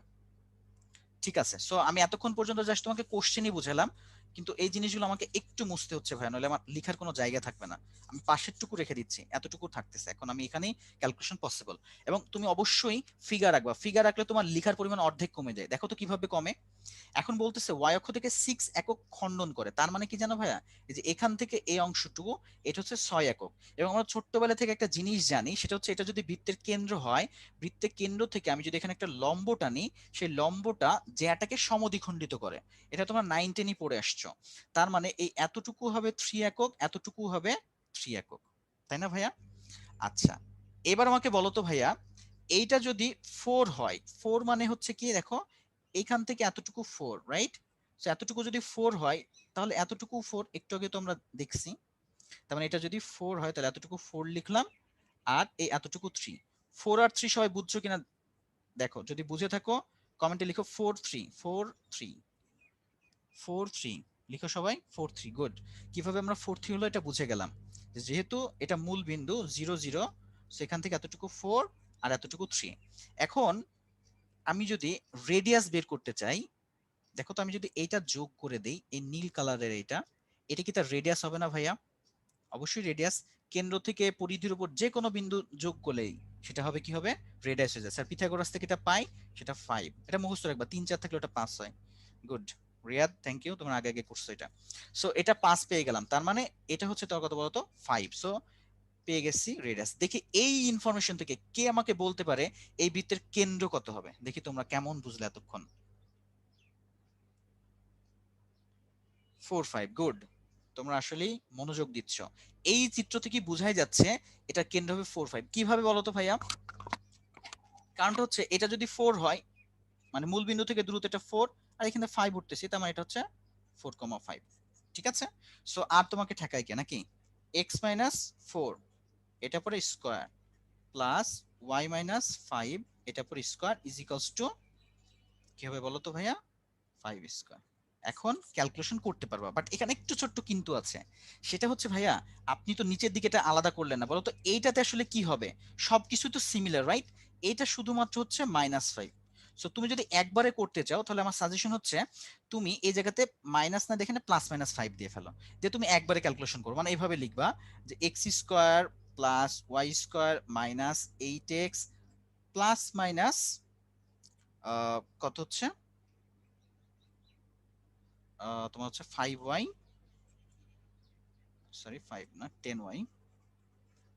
ঠিক আছে, সো আমি এতক্ষণ পর্যন্ত জাস্ট তোমাকে কোশ্চেনই বুঝালাম, কিন্তু এই জিনিসগুলো আমাকে একটু মুছতে হচ্ছে ভাই, নাহলে আমার লেখার কোনো জায়গা থাকবে না। আমি পাশেরটুকু রেখে দিচ্ছি, এতটুকু থাকতেছে, এখন আমি এখানেই ক্যালকুলেশন পসিবল। এবং তুমি অবশ্যই ফিগার রাখবা, ফিগার রাখলে তোমার লেখার পরিমাণ অর্ধেক কমে যায়। দেখো তো কিভাবে কমে। এখন বলতেছে ওয়াই অক্ষ থেকে 6 একক খণ্ডন করে, তার মানে কি জানো ভাইয়া, এই যে এখান থেকে এই অংশটুকু, এটা হচ্ছে 6 একক। এবং আমরা ছোট্টবেলা থেকে একটা জিনিস জানি, সেটা হচ্ছে এটা যদি বৃত্তের কেন্দ্র হয়, বৃত্তের কেন্দ্র থেকে আমি যদি এখানে একটা লম্ব টানি, সেই লম্বটা জ্যাটাকে সমদ্বিখণ্ডিত করে। এটা তোমরা 9 10 পড়ে আসছো। তার মানে এই এতটুকু হবে 3 একক, এতটুকু হবে 3 একক, তাই না ভাইয়া? আচ্ছা, এবার আমাকে বলো তো ভাইয়া, এইটা যদি 4 হয়, 4 মানে হচ্ছে কি দেখো, এখান থেকে এতটুকু 4, রাইট? সো এতটুকু যদি 4 হয়, তাহলে এতটুকু 4 একটু আগে তো আমরা দেখছি। তার মানে এটা যদি 4 হয়, তাহলে এতটুকু 4 লিখলাম, আর এই এতটুকু 3। 4 আর 3 সবাই বুঝছো কিনা দেখো, যদি বুঝে থাকো কমেন্টে লিখো 4 3 4 3 4 3 লিখো সবাই 4 3, গুড। কিভাবে আমরা 4 3 হলো এটা বুঝে গেলাম, যেহেতু এটা মূল বিন্দু 0 0, সেখান থেকে এতটুকু 4 আর এতটুকু 3। এখন আমি যদি রেডিয়াস বের করতে চাই, দেখো তো আমি যদি এইটা যোগ করে দেই, এই নীল কালারের এটা, এটা কি তার রেডিয়াস হবে না ভাইয়া? অবশ্যই রেডিয়াস। কেন্দ্র থেকে পরিধির উপর যে কোনো বিন্দু যোগ করলেই সেটা হবে কি হবে, রেডিয়াস হয়ে যায়। স্যার পিথাগোরাস থেকে এটা পাই, সেটা 5। এটা মুখস্থ রাখবা, 3 4 থাকলে ওটা 5 হয়। গুড রিয়াদ, থ্যাংক ইউ, তোমরা আগে আগে করছো এটা। সো এটা 5 পেয়ে গেলাম, তার মানে এটা হচ্ছে তোর কত বলতো 5। সো পেয়ে গেছি রেডিয়াস। দেখি এই ইনফরমেশন থেকে কে আমাকে বলতে পারে এই বৃত্তের কেন্দ্র কত হবে। দেখি তোমরা কেমন বুঝলে এতক্ষণ। 4 5, গুড। তোমরা আসলেই মনোযোগ দিচ্ছ। এই চিত্র থেকে বোঝাই যাচ্ছে এটা কেন্দ্র হবে 4 5। কিভাবে বলো তো ভাইয়া? কারণটা হচ্ছে এটা যদি 4 হয়, মানে মূল বিন্দু থেকে দূরত্ব এটা 4, আর এখানে 5 উঠতেছি, তার মানে এটা হচ্ছে 4,5। ঠিক আছে? সো আর তোমাকে ঠেকাই কে নাকি? x মাইনাস 4 এটা পরে স্কয়ার প্লাস y মাইনাস 5 এটা পরে স্কয়ার ইজ ইকুয়ালস টু কি হবে বলো তো ভাইয়া? 5 স্কয়ার। এখন ক্যালকুলেশন করতে পারবা, বাট এখানে একটু ছোট্ট কিন্তু আছে। সেটা হচ্ছে ভাইয়া, আপনি তো নিচের দিকে এটা আলাদা করলেন না, বলো তো এইটাতে আসলে কি হবে? সবকিছু তো সিমিলার, রাইট? এটা শুধুমাত্র হচ্ছে -5। সো তুমি যদি একবারে করতে চাও, তাহলে আমার সাজেশন হচ্ছে তুমি এই জায়গাতে মাইনাস না দেখে +-5 দিয়ে ফেলো, দিয়ে তুমি একবারে ক্যালকুলেশন করো। মানে এইভাবে লিখবা যে x square plus y square minus 8x plus minus কত হচ্ছে, তোমার হচ্ছে 5y, সরি 5 না 10y,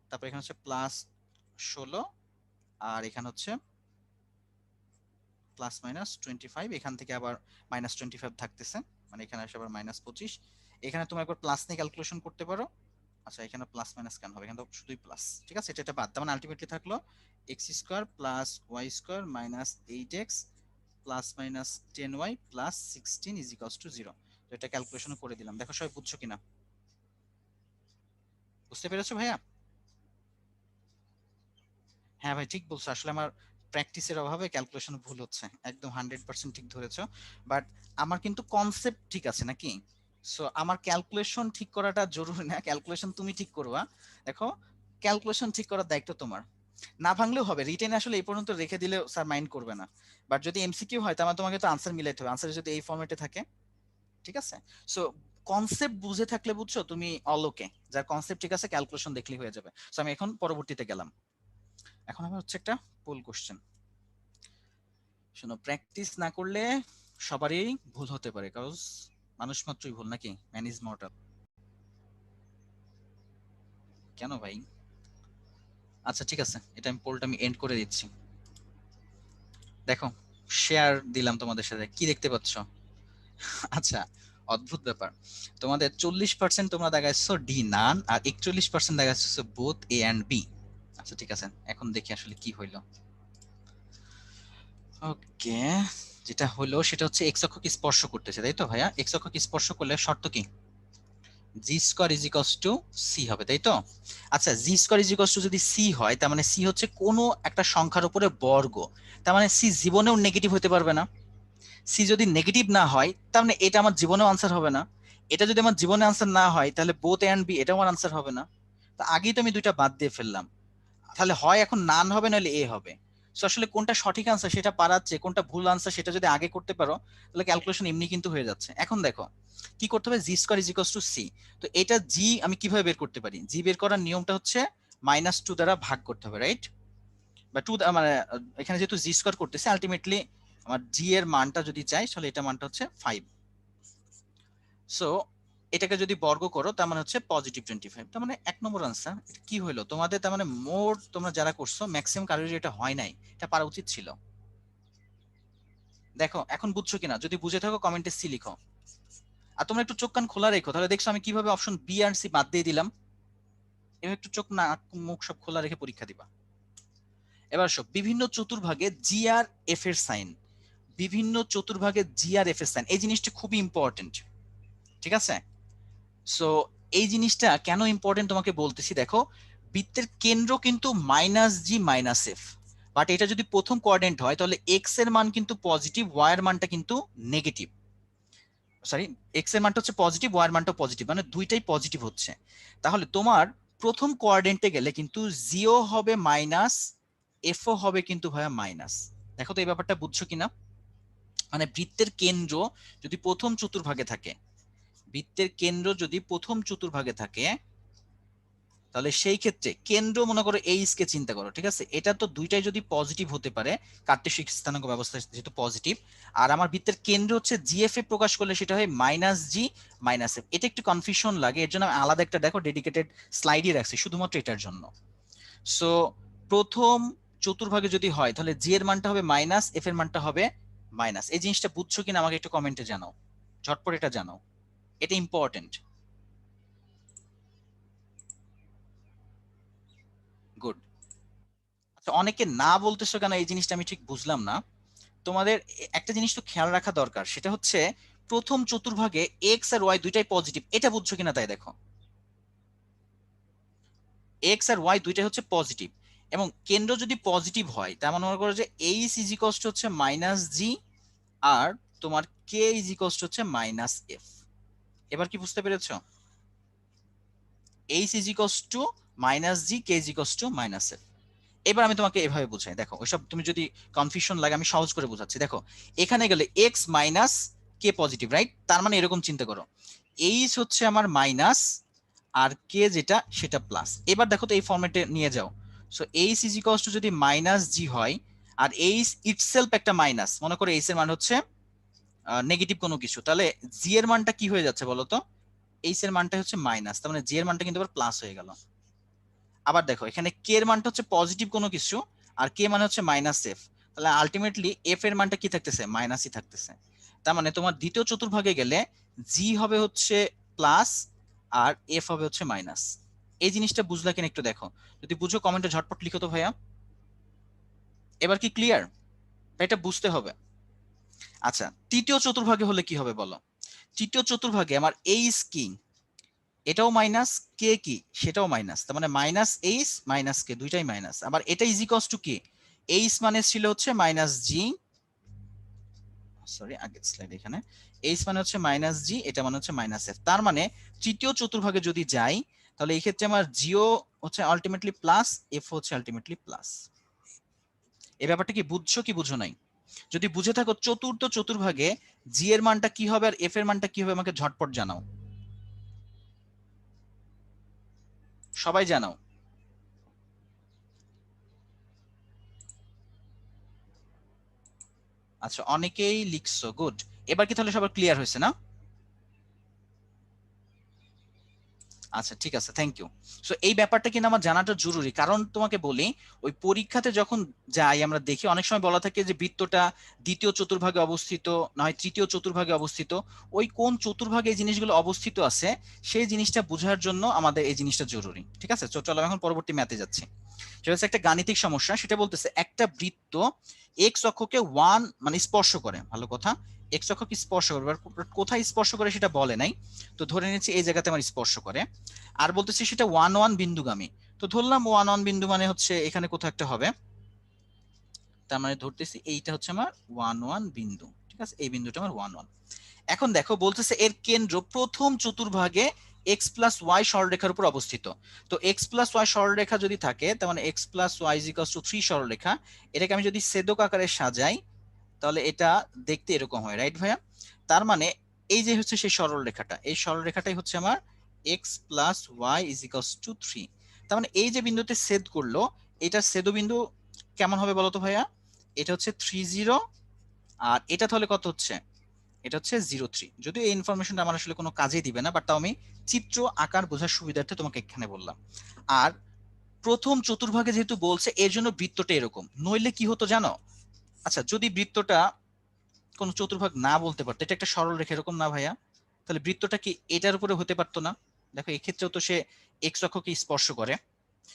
তারপর এখানে হচ্ছে +16, আর এখানে হচ্ছে +-25, এখান থেকে আবার -25 থাকতেছে, মানে এখানে আসে আবার -25। এখানে তুমি একবার প্লাস নিয়ে ক্যালকুলেশন করতে পারো। আচ্ছা, এখানে প্লাস মাইনাস কেন হবে, এখানে তো শুধুই প্লাস। ঠিক আছে, এটা বাদ, তার মানে আলটিমেটলি থাকলো x square plus y square minus 8x plus minus 10y plus 16 is equals to 0। তো এটা ক্যালকুলেশন করে দিলাম, দেখো সবাই বুঝছো কিনা, বুঝতে পেরেছো ভাইয়া? হ্যাঁ ভাই ঠিক বলছো, আসলে আমার প্র্যাকটিসের অভাবে ক্যালকুলেশন ভুল হচ্ছে, একদম 100% ঠিক ধরেছো। বাট আমার কিন্তু কনসেপ্ট ঠিক আছে নাকি? সো আমার ক্যালকুলেশন ঠিক করাটা জরুরি না, ক্যালকুলেশন তুমি ঠিক করবা। দেখো ক্যালকুলেশন ঠিক করার দায়িত্ব তোমার, না ভাঙলেও হবে, রিটেন আসলে এই পর্যন্ত রেখে দিলে স্যার মাইন্ড করবে না। বাট যদি এমসিকিউ হয় তাহলে তোমাকে তো আনসার মিলাইতে হবে, আনসার যদি এই ফরম্যাটে থাকে, ঠিক আছে? সো কনসেপ্ট বুঝে থাকলে বুঝছো তুমি অল ওকে, যার কনসেপ্ট ঠিক আছে ক্যালকুলেশন দেখলেই হয়ে যাবে। সো আমি এখন পরবর্তীতে গেলাম, এখন আমার হচ্ছে একটা পোল কোশ্চেন। শোনো, প্র্যাকটিস না করলে সবারই ভুল হতে পারে, কজ মানুষ মাত্রই ভুল নাকি, ম্যান ইজ মর্টাল। কেন ভাই? আচ্ছা ঠিক আছে, এটা আমি পোলটা আমি এন্ড করে দিচ্ছি। দেখো শেয়ার দিলাম তোমাদের সাথে, কি দেখতে পাচ্ছ? আচ্ছা, অদ্ভুত ব্যাপার, তোমাদের 40% তোমরা দেখাচ্ছ ডি নান, আর 41% দেখাচ্ছ বোথ এ অ্যান্ড বি। আচ্ছা ঠিক আছে, এখন দেখি আসলে কি হইলো। ওকে, যেটা হলো সেটা হচ্ছে এক্স অক্ষকে স্পর্শ করতেছে, তাই তো ভাইয়া? এক্স অক্ষকে স্পর্শ করলে শর্ত কি? G square is equals to c হবে, তাই তো? আচ্ছা, g square is equals to যদি সি হয়, তার মানে সি হচ্ছে কোনো একটা সংখ্যার উপরে বর্গ, তার মানে সি জীবনেও নেগেটিভ হতে পারবে না। সি যদি নেগেটিভ না হয় তার মানে এটা আমার জীবনেও আনসার হবে না। এটা যদি আমার জীবনে আনসার না হয় তাহলে বোথ এ এন্ড বি এটাও আমার আনসার হবে না। তো আগেই তো আমি দুইটা বাদ দিয়ে ফেললাম, তাহলে হয় এখন নান হবে নাহলে এ হবে। সো আসলে কোনটা সঠিক আনসার সেটা পারাচ্ছে, কোনটা ভুল আনসার সেটা যদি আগে করতে পারো তাহলে ক্যালকুলেশন এমনি কিন্তু হয়ে যাচ্ছে। এখন দেখো কি করতে হবে, g square is equals to c. তো এটা জি আমি কিভাবে বের করতে পারি? জি বের করার নিয়মটা হচ্ছে -2 দ্বারা ভাগ করতে হবে, রাইট? বা টু, মানে এখানে যেহেতু জি স্কোয়ার করতেছে আলটিমেটলি আমার জি এর মানটা যদি চাই তাহলে এটা মানটা হচ্ছে 5। সো এটাকে যদি বর্গ করো তার মানে হচ্ছে +25, তার মানে 1 নম্বর আনসার। এটা কি হলো তোমাদের? তার মানে মোট তোমরা যারা করছো ম্যাক্সিমাম কারোর এটা হয় নাই, এটা পারা উচিত ছিল। দেখো এখন বুঝছো কিনা, যদি বুঝে থাকো কমেন্টে সি লিখো। আর তোমরা একটু চোখ কান খোলা রেখো, তাহলে দেখছো আমি কিভাবে অপশন বি আর সি বাদ দিয়ে দিলাম। এবার একটু চোখ না মুখ সব খোলা রেখে পরীক্ষা দিবা। এবার সব বিভিন্ন চতুর্ভাগে জি আর এফ এর সাইন, বিভিন্ন চতুর্ভাগে জি আর এফ এর সাইন, এই জিনিসটা খুবই ইম্পর্টেন্ট, ঠিক আছে? সো এই জিনিসটা কেন ইম্পর্টেন্ট তোমাকে বলতেছি, দেখো বৃত্তের কেন্দ্র কিন্তু -g - f, বাট এটা যদি প্রথম কোঅর্ডিনেট হয় তাহলে এক্স এর মান কিন্তু পজিটিভ, ওয়াই এর মানটা কিন্তু নেগেটিভ। সরি, এক্স এর মানটা হচ্ছে পজিটিভ, ওয়াই এর মানটা পজিটিভ, মানে দুইটাই পজিটিভ হচ্ছে। তাহলে তোমার প্রথম কোঅর্ডিনেটে গেলে কিন্তু জিও হবে মাইনাস, এফও হবে কিন্তু ভাইয়া মাইনাস। দেখো তো এই ব্যাপারটা বুঝছো কিনা? মানে বৃত্তের কেন্দ্র যদি প্রথম চতুর্ভাগে থাকে, বৃত্তের কেন্দ্র যদি প্রথম চতুর্ভাগে থাকে তাহলে সেই ক্ষেত্রে কেন্দ্র মনে করো এইচ কে চিন্তা করো, ঠিক আছে? এটা তো দুইটাই যদি পজিটিভ হতে পারে, কার্টেসিক স্থানাঙ্ক ব্যবস্থা যেহেতু পজিটিভ, আর আমার বৃত্তের কেন্দ্র হচ্ছে জিএফ এ প্রকাশ করলে সেটা হয় -g - f। এটা একটু কনফিউশন লাগে, এর জন্য আমি আলাদা একটা দেখো ডেডিকেটেড স্লাইডই রাখছি শুধুমাত্র এটার জন্য। সো প্রথম চতুর্ভাগে যদি হয় তাহলে জি এর মানটা হবে মাইনাস, এফ এর মানটা হবে মাইনাস। এই জিনিসটা বুঝছো কিনা আমাকে একটু কমেন্টে জানাও, ঝটপট এটা জানাও, এটা ইম্পর্টেন্ট। গুড। আচ্ছা, অনেকে না বলতেছো কেন এই জিনিসটা আমি ঠিক বুঝলাম না। তোমাদের একটা জিনিস তো খেয়াল রাখা দরকার, সেটা হচ্ছে প্রথম চতুর্ভাগে এক্স আর ওয়াই দুইটাই পজিটিভ, এটা বুঝছো কিনা তাই দেখো। এক্স আর ওয়াই দুইটাই হচ্ছে পজিটিভ, এবং কেন্দ্র যদি পজিটিভ হয় তার মানে মনে করো যে এইচ ইজ ইকুয়ালস টু হচ্ছে -g, আর তোমার কে ইজ ইকুয়ালস টু হচ্ছে -f। এবার কি বুঝতে পেরেছো? H is equals two -g, K is equals two -f। এবার আমি তোমাকে এভাবে বুঝাই, দেখো ওইসব তুমি যদি কনফিউশন লাগে আমি সহজ করে বোঝাচ্ছি। দেখো এখানে গেলে এক্স মাইনাস কে পজিটিভ, রাইট? তার মানে এরকম চিন্তা করো, এইচ হচ্ছে আমার মাইনাস আর কে যেটা সেটা প্লাস। এবার দেখো তো এই ফরম্যাটে নিয়ে যাও। So H is equals to যদি -g হয়, আর এইচ ইটসেলফ একটা মাইনাস, মনে করো এইচ এর মান হচ্ছে নেগেটিভ কোনো কিছু, তাহলে জি এর মানটা কি হয়ে যাচ্ছে বলো তো? এইচ এর মানটা হচ্ছে মাইনাস, তার মানে জি এর মানটা কিন্তু আবার প্লাস হয়ে গেল। আবার দেখো এখানে কে এর মানটা হচ্ছে পজিটিভ কোনো কিছু, আর কে মানে হচ্ছে -f, তাহলে আলটিমেটলি এফ এর মানটা কি থাকতেছে? মাইনাসই থাকতেছে। তার মানে তোমার দ্বিতীয় চতুর্ভাগে গেলে জি হবে হচ্ছে প্লাস, আর এফ হবে হচ্ছে মাইনাস। এই জিনিসটা বুঝলা কিনা একটু দেখো, যদি বুঝো কমেন্টে ঝটপট লিখো তো ভাইয়া। এবার কি ক্লিয়ার? এটা বুঝতে হবে। আচ্ছা, তৃতীয় চতুর্ভাগে হলে কি হবে বলো? তৃতীয় চতুর্ভাগে আমার এইচ কি, এটাও মাইনাস, কে কি সেটাও মাইনাস, তার মানে মাইনাস এইচ মাইনাস কে দুইটাই মাইনাস। আবার এটা ইজ ইকুয়ালস টু কি, এইচ মানে ছিল হচ্ছে মাইনাস জি, সরি আগের স্লাইড, এখানে এইচ মানে হচ্ছে মাইনাস জি, এটা মানে হচ্ছে মাইনাস এফ। তার মানে তৃতীয় চতুর্ভাগে যদি যাই তাহলে এই ক্ষেত্রে আমার জিও হচ্ছে আলটিমেটলি প্লাস, এফ হচ্ছে আলটিমেটলি প্লাস। এই ব্যাপারটা কি বুঝছো কি বুঝো নাই? যদি বুঝে থাকো চতুর্থ চতুর্ভাগে জি এর মানটা কি হবে আর এফ এর মানটা কি হবে আমাকে ঝটপট জানাও, সবাই জানাও। আচ্ছা অনেকেই লিখছো, গুড। এবার কি তাহলে সবার ক্লিয়ার হয়েছে না? আচ্ছা ঠিক আছে, থ্যাংক ইউ। সো এই ব্যাপারটা কিন্তু আমার জানাটা জরুরি, কারণ তোমাকে বলি ওই পরীক্ষাতে যখন যাই আমরা দেখি অনেক সময় বলা থাকে যে বৃত্তটা দ্বিতীয় চতুর্ভাগে অবস্থিত, না হয় তৃতীয় চতুর্ভাগে অবস্থিত। ওই কোন চতুর্ভাগে এই জিনিসগুলো অবস্থিত আছে সেই জিনিসটা বোঝার জন্য আমাদের এই জিনিসটা জরুরি। ঠিক আছে, চলো এখন পরবর্তী ম্যাথে যাচ্ছি। সেটা হচ্ছে একটা গাণিতিক সমস্যা, সেটা বলতেছে একটা বৃত্ত এক্স অক্ষকে ওয়ান মানে স্পর্শ করে, ভালো কথা, এক্স অক্ষকে স্পর্শ করে, কোথায় স্পর্শ করে সেটা বলে নাই, তো ধরে নিচ্ছি এই জায়গাতে আমার স্পর্শ করে। আর বলতেছি সেটা ওয়ান ওয়ান বিন্দুগামী, তো ধরলাম ওয়ান ওয়ান বিন্দু মানে হচ্ছে এখানে কোথাও একটা হবে, তার মানে ধরতেছি এইটা হচ্ছে আমার ওয়ান ওয়ান বিন্দু। ঠিক আছে, এই বিন্দুটা আমার ওয়ান ওয়ান। এখন দেখো বলতেছে এর কেন্দ্র প্রথম চতুর্ভাগে এক্স প্লাস ওয়াই সরলরেখার উপর অবস্থিত। তো এক্স প্লাস ওয়াই সরলরেখা যদি থাকে তার মানে x plus y is equals to 3 সরলরেখা, এটাকে আমি যদি ছেদক আকারে সাজাই তাহলে এটা দেখতে এরকম হয়, রাইট ভাইয়া? তার মানে এই যে হচ্ছে সেই সরলরেখাটা, এই সরলরেখাটাই হচ্ছে আমার x plus y is equals to 3। তার মানে এই যে বিন্দুতে ছেদ করলো, এটা ছেদবিন্দু কেমন হবে বলতো ভাইয়া? এটা হচ্ছে 3 0, আর এটা তাহলে কত হচ্ছে? এটা হচ্ছে 0 3। যদিও এই ইনফরমেশনটা আমার আসলে কোনো কাজেই দিবে না, বাট তাও আমি চিত্র আকার বোঝার সুবিধার্থে তোমাকে এখানে বললাম। আর প্রথম চতুর্ভাগে যেহেতু বলছে এর জন্য বৃত্তটা এরকম, নইলে কি হতো জানো? আচ্ছা যদি বৃত্তটা কোনো চতুর্ভাগ না বলতে পারতো, এটা একটা সরল রেখা এরকম না ভাইয়া, তাহলে বৃত্তটা কি এটার উপরে হতে পারতো না? দেখো এক্ষেত্রেও তো সে এক্স অক্ষকে স্পর্শ করে।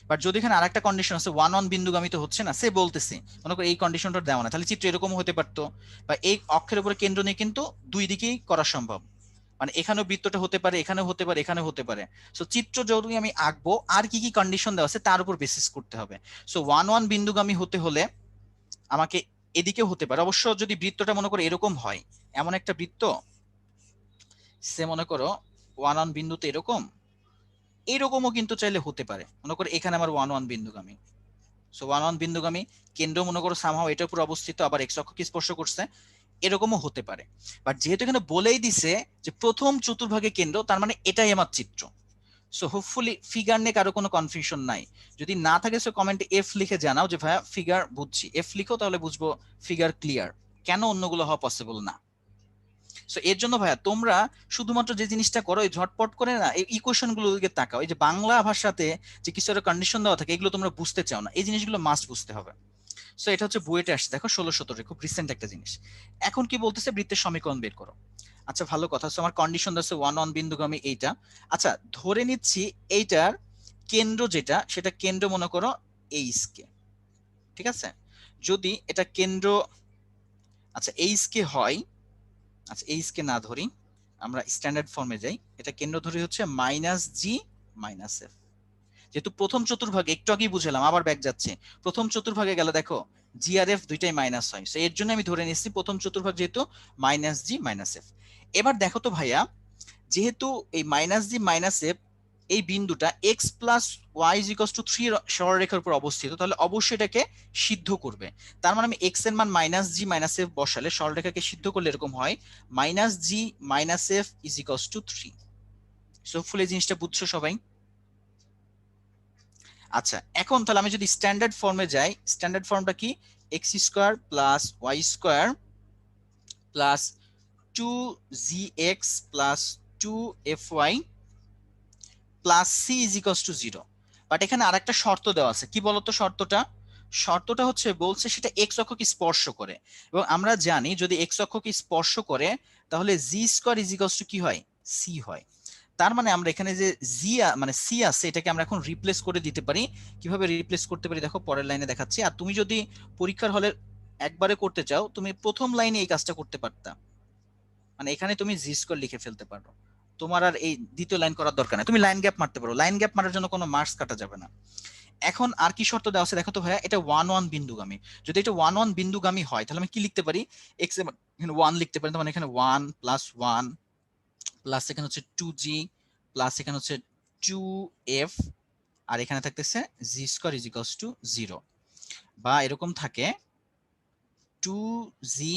বাট যদি এখানে আরেকটা কন্ডিশন আছে ওয়ান ওয়ান বিন্দুগামী তো হচ্ছে না, সে বলতেছে মনে করো এই কন্ডিশনটা দেওয়া না, তাহলে চিত্র এরকম হতে পারতো। বা এই অক্ষের উপরে কেন্দ্র নিয়ে কিন্তু দুই দিকেই করা সম্ভব, মানে এখানেও বৃত্তটা হতে পারে, এখানেও হতে পারে, এখানেও হতে পারে। সো চিত্র যদি আমি আঁকবো আর কি কি কন্ডিশন দেওয়া আছে তার উপর বেসিস করতে হবে। সো ওয়ান ওয়ান বিন্দুগামী হতে হলে আমাকে এদিকেও হতে পারে, অবশ্য যদি বৃত্তটা মনে করো এরকম হয়, এমন একটা বৃত্ত সে মনে করো ওয়ান ওয়ান বিন্দুতে এরকম, এরকমও কিন্তু চাইলে হতে পারে, মনে করো এখানে আমার ওয়ান ওয়ান বিন্দুগামী। সো ওয়ান ওয়ান বিন্দুগামী কেন্দ্র মনে করো সামহাও এটার উপর অবস্থিত, আবার এক্স অক্ষকে স্পর্শ করছে, এরকমও হতে পারে। বাট যেহেতু এখানে বলেই দিছে যে প্রথম চতুর্ভাগে কেন্দ্র, তার মানে এটাই আমার চিত্র। সো হোপফুলি ফিগার নিয়ে কারো কোনো কনফিউশন নাই। যদি না থাকে সো কমেন্টে এফ লিখে জানাও যে ভাইয়া ফিগার বুঝছি, এফ লিখো তাহলে বুঝবো ফিগার ক্লিয়ার, কেন অন্যগুলো হওয়া পসিবল না। সো এর জন্য ভাইয়া তোমরা শুধুমাত্র যে জিনিসটা করো এই ঝটপট করে না এই ইকুয়েশন গুলোর দিকে তাকাও, এই যে বাংলা ভাষাতে যে কিছু একটা কন্ডিশন দেওয়া থাকে এগুলো তোমরা বুঝতে চাও না, এই জিনিসগুলো মাস্ট বুঝতে হবে। সো এটা হচ্ছে বুয়েটে আসছে, দেখো 16-17 খুব রিসেন্ট একটা জিনিস। এখন কি বলতেছে বৃত্তের সমীকরণ বের করো। আচ্ছা ভালো কথা, সো আমার কন্ডিশন আছে ওয়ান ওয়ান বিন্দুগামী এইটা। আচ্ছা ধরে নিচ্ছি এইটার কেন্দ্র যেটা সেটা কেন্দ্র মনে করো এইচ কে, ঠিক আছে? যদি এটা কেন্দ্র আচ্ছা এইচ কে হয়, আচ্ছা এইচ কে না ধরি, আমরা স্ট্যান্ডার্ড ফর্মে যাই, এটা কেন্দ্র ধরি হচ্ছে মাইনাস জি মাইনাস এফ। যেহেতু প্রথম চতুর্ভাগে একটু আগেই বুঝলাম, আবার ব্যাক যাচ্ছে, প্রথম চতুর্ভাগে গেলে দেখো জি আর এফ দুইটাই মাইনাস হয়, সো এর জন্য আমি ধরে নিচ্ছি প্রথম চতুর্ভাগ যেহেতু মাইনাস জি মাইনাস এফ। এবার দেখো তো ভাইয়া, যেহেতু এই মাইনাস জি মাইনাস এফ এই বিন্দুটা x plus y is equals to 3 সরলরেখার উপর অবস্থিত, তাহলে অবশ্যই এটাকে সিদ্ধ করবে। তার মানে আমি এক্স এর মান মাইনাস জি মাইনাস এফ বসালে সরলরেখাকে সিদ্ধ করলে এরকম হয় minus g minus F ইজিকলস to 3। So full এই জিনিসটা বুঝছো সবাই? আচ্ছা এখন তাহলে আমি যদি স্ট্যান্ডার্ড ফর্মে যাই, স্ট্যান্ডার্ড ফর্মটা কি? X square plus y square plus 2gx plus 2fy plus c is equals to 0। But এখানে আরেকটা শর্ত দেওয়া আছে, কি বলতো শর্তটা? শর্তটা হচ্ছে বলছে সেটা এক্স অক্ষকে স্পর্শ করে, এবং আমরা জানি যদি এক্স অক্ষকে স্পর্শ করে তাহলে জি স্কোয়ার ইজ ইকুয়ালস টু কি হয়? সি হয়। তার মানে আমরা এখানে যে জি মানে সি আছে এটাকে আমরা এখন রিপ্লেস করে দিতে পারি। কিভাবে রিপ্লেস করতে পারি দেখো পরের লাইনে দেখাচ্ছি। আর তুমি যদি পরীক্ষার হলে একবারে করতে চাও, তুমি প্রথম লাইনে এই কাজটা করতে পারতা, মানে এখানে তুমি জি স্কোয়ার লিখে ফেলতে পারো, তোমার আর এই দ্বিতীয় লাইন করার দরকার নেই, তুমি লাইন গ্যাপ মারতে পারো, লাইন গ্যাপ মারার জন্য কোনো মার্কস কাটা যাবে না। এখন আর কি শর্ত দেওয়া আছে দেখো তো ভাইয়া, এটা ওয়ান ওয়ান বিন্দুগামী, যদি এটা ওয়ান ওয়ান বিন্দুগামী হয় তাহলে আমি কি লিখতে পারি, এক্স এখানে ওয়ান লিখতে পারি, মানে এখানে ওয়ান প্লাস ওয়ান প্লাস এখানে হচ্ছে টু জি প্লাস এখানে হচ্ছে টু এফ, আর এখানে থাকতেছে g square is equals to zero, বা এরকম থাকে two g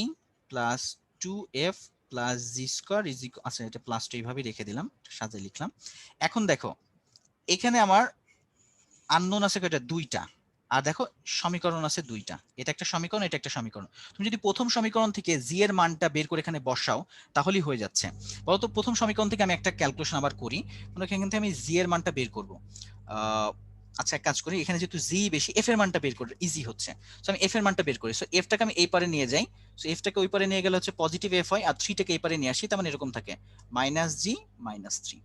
plus two f plus g square is equal, আচ্ছা এটা প্লাসটা এইভাবেই রেখে দিলাম, সাজিয়ে লিখলাম। এখন দেখো এখানে আমার আননোন আছে কয়টা, দুইটা, আর দেখো সমীকরণ আছে দুইটা, এটা একটা সমীকরণ, এটা একটা সমীকরণ। তুমি যদি প্রথম সমীকরণ থেকে জি এর মানটা বের করে এখানে বসাও তাহলেই হয়ে যাচ্ছে। বলতো প্রথম সমীকরণ থেকে আমি একটা ক্যালকুলেশন আবার করি, মনে করি এখান থেকে আমি জি এর মানটা বের করব। আচ্ছা এক কাজ করি, এখানে যেহেতু জি বেশি, এফ এর মানটা বের করে ইজি হচ্ছে, সো আমি এফ এর মানটা বের করি, সো এফটাকে আমি এই পারে নিয়ে যাই, সো এফটাকে ওই পারে নিয়ে গেলে হচ্ছে পজিটিভ এফ হয়, আর থ্রিটাকে এই পারে নিয়ে আসি, তার মানে এরকম থাকে মাইনাস জি মাইনাস থ্রি।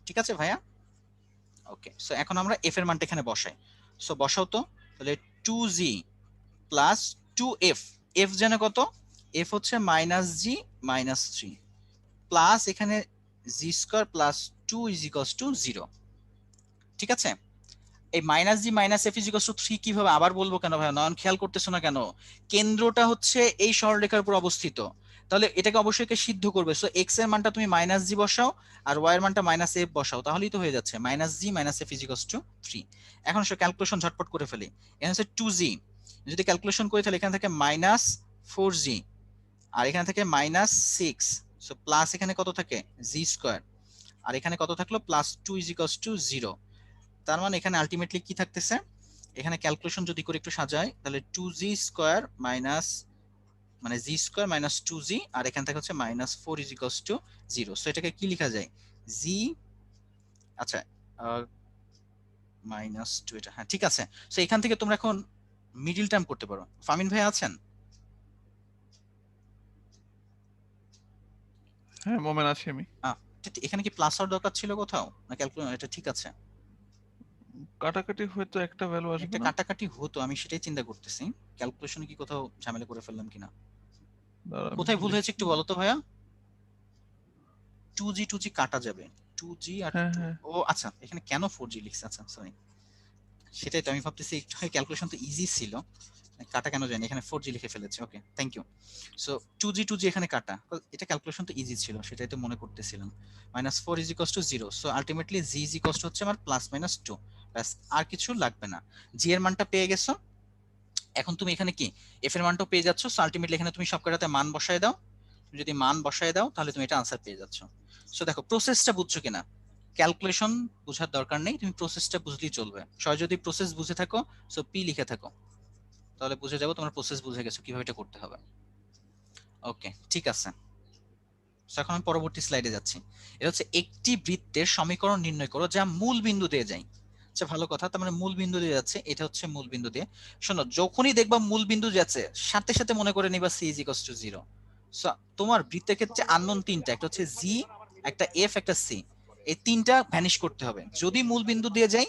ঠিক আছে ভাইয়া? ওকে, সো এখন আমরা এফ এর মানটা এখানে বসাই, সো বসাও তো, তাহলে two g plus two f, f যেন কত, এফ হচ্ছে minus g minus three, plus এখানে g square plus two is equals to zero. ঠিক আছে, এই minus g minus f is equals to three কিভাবে আবার বলবো কেন ভাই, নয়ন খেয়াল করতেছো না কেন, কেন্দ্রটা হচ্ছে এই সরলরেখার উপর অবস্থিত, তাহলে এটাকে অবশ্যই একে সিদ্ধ করবে, সো এক্স এর মানটা তুমি মাইনাস জি বসাও আর ওয়াই এর মানটা মাইনাস এফ বসাও, তাহলেই তো হয়ে যাচ্ছে minus g minus f is equals to three. এখন সে ক্যালকুলেশন ঝটপট করে ফেলি, এখানে হচ্ছে টু জি, যদি ক্যালকুলেশন করি তাহলে এখানে থাকে মাইনাস ফোর জি, আর এখানে থাকে মাইনাস সিক্স, সো প্লাস এখানে কত থাকে জি স্কোয়ার, আর এখানে কত থাকলো plus two is equals to zero. তার মানে এখানে আলটিমেটলি কি থাকতেছে, এখানে ক্যালকুলেশন যদি করে একটু সাজাই তাহলে টু জি স্কোয়ার মাইনাস, মানে জি স্কোয়ার মাইনাস টু জি, আর এখান থেকে হচ্ছে minus four is equals to zero, so এটাকে কি লেখা যায়, জি, আচ্ছা মাইনাস টু, এটা হ্যাঁ ঠিক আছে। সো এখান থেকে তোমরা এখন মিডিল টার্ম করতে পারো। ফামিন ভাই আছেন? হ্যাঁ মোমেন আছি আমি। আহ, এখানে কি প্লাস হওয়ার দরকার ছিল কোথাও, না ক্যালকুলেশন এটা ঠিক আছে? কাটাকাটি হয়তো একটা ভ্যালু আসবে একটা না। কাটাকাটি হতো, আমি সেটাই চিন্তা করতেছি ক্যালকুলেশনে কি কোথাও ঝামেলা করে ফেললাম কিনা। দাঁড়া আমি কোথায় ভুল হয়েছে একটু দেখি। বলো তো ভাইয়া? টু জি কাটা যাবে, টু জি আর হ্যাঁ টু, হ্যাঁ। ও আচ্ছা এখানে কেন ফোর জি লিখছে, আচ্ছা সরি, সেটাই তো আমি ভাবতেছি একটু ক্যালকুলেশন তো ইজি ছিল, কাটা কেন জানি এখানে ফোর জি লিখে ফেলেছে, okay thank you. So two g এখানে কাটা, তো এটা ক্যালকুলেশন তো ইজি ছিল সেটাই তো মনে করতেছিলাম, minus four is equals to zero, so ultimately G is equals to হচ্ছে আমার প্লাস মাইনাস টু, ব্যাস আর কিছু লাগবে না। জি এর মানটা পেয়ে গেছো, এখন তুমি এখানে কি এফ এর মানটাও পেয়ে যাচ্ছ, সো আলটিমেটলি এখানে তুমি সব কটাতে মান বসায় দাও, তুমি যদি মান বসায় দাও তাহলে তুমি এটা আনসার পেয়ে যাচ্ছ। সো দেখো প্রসেসটা বুঝছো কিনা, ক্যালকুলেশন বোঝার দরকার নেই, তুমি প্রসেসটা বুঝলেই চলবে, সবাই যদি প্রসেস বুঝে থাকো, সো পি লিখে থাকো, তাহলে বুঝে যাবো তোমার প্রসেস বুঝে গেছো কিভাবে এটা করতে হবে। ওকে ঠিক আছে, So, এখন আমি পরবর্তী স্লাইডে যাচ্ছি। এটা হচ্ছে একটি বৃত্তের সমীকরণ নির্ণয় করো যা মূল বিন্দু দিয়ে যায়। আচ্ছা ভালো কথা, তার মানে মূল বিন্দু দিয়ে যাচ্ছে, এটা হচ্ছে মূল বিন্দু দিয়ে। শোনো যখনই দেখবা মূল বিন্দু যাচ্ছে সাথে সাথে মনে করে নিবা c is equals to zero. তোমার বৃত্তের ক্ষেত্রে আননোন তিনটা, একটা হচ্ছে জি, একটা এফ, একটা সি, এই তিনটা ভ্যানিশ করতে হবে, যদি মূল বিন্দু দিয়ে যাই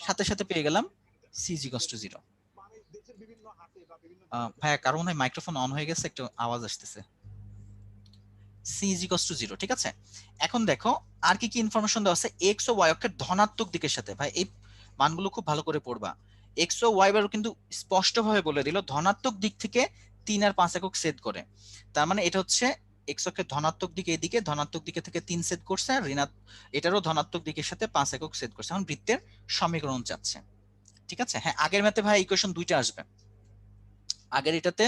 সাথে সাথে পেয়ে গেলাম c is equals to zero. ভাইয়া কারণ হয় মাইক্রোফোন অন হয়ে গেছে, একটু আওয়াজ আসতেছে। C is equals to zero, ঠিক আছে। এখন দেখো আর কি কি ইনফরমেশন দেওয়া আছে, এক্স ও ওয়াই অক্ষের ধনাত্মক দিকের সাথে, ভাই এই মানগুলো খুব ভালো করে পড়বা, এক্স ও ওয়াই বার কিন্তু স্পষ্টভাবে বলে দিল ধনাত্মক দিক থেকে 3 আর 5 একক সেট করে, তার মানে এটা হচ্ছে এক্স অক্ষের ধনাত্মক দিকে, এদিকে ধনাত্মক দিকে থেকে 3 সেট করছে, আর এটারও ধনাত্মক দিকের সাথে 5 একক সেট করছে, এখন বৃত্তের সমীকরণ চাচ্ছে। ঠিক আছে, হ্যাঁ আগের ম্যাথে ভাই ইকুয়েশন দুইটা আসবে, আগের এটাতে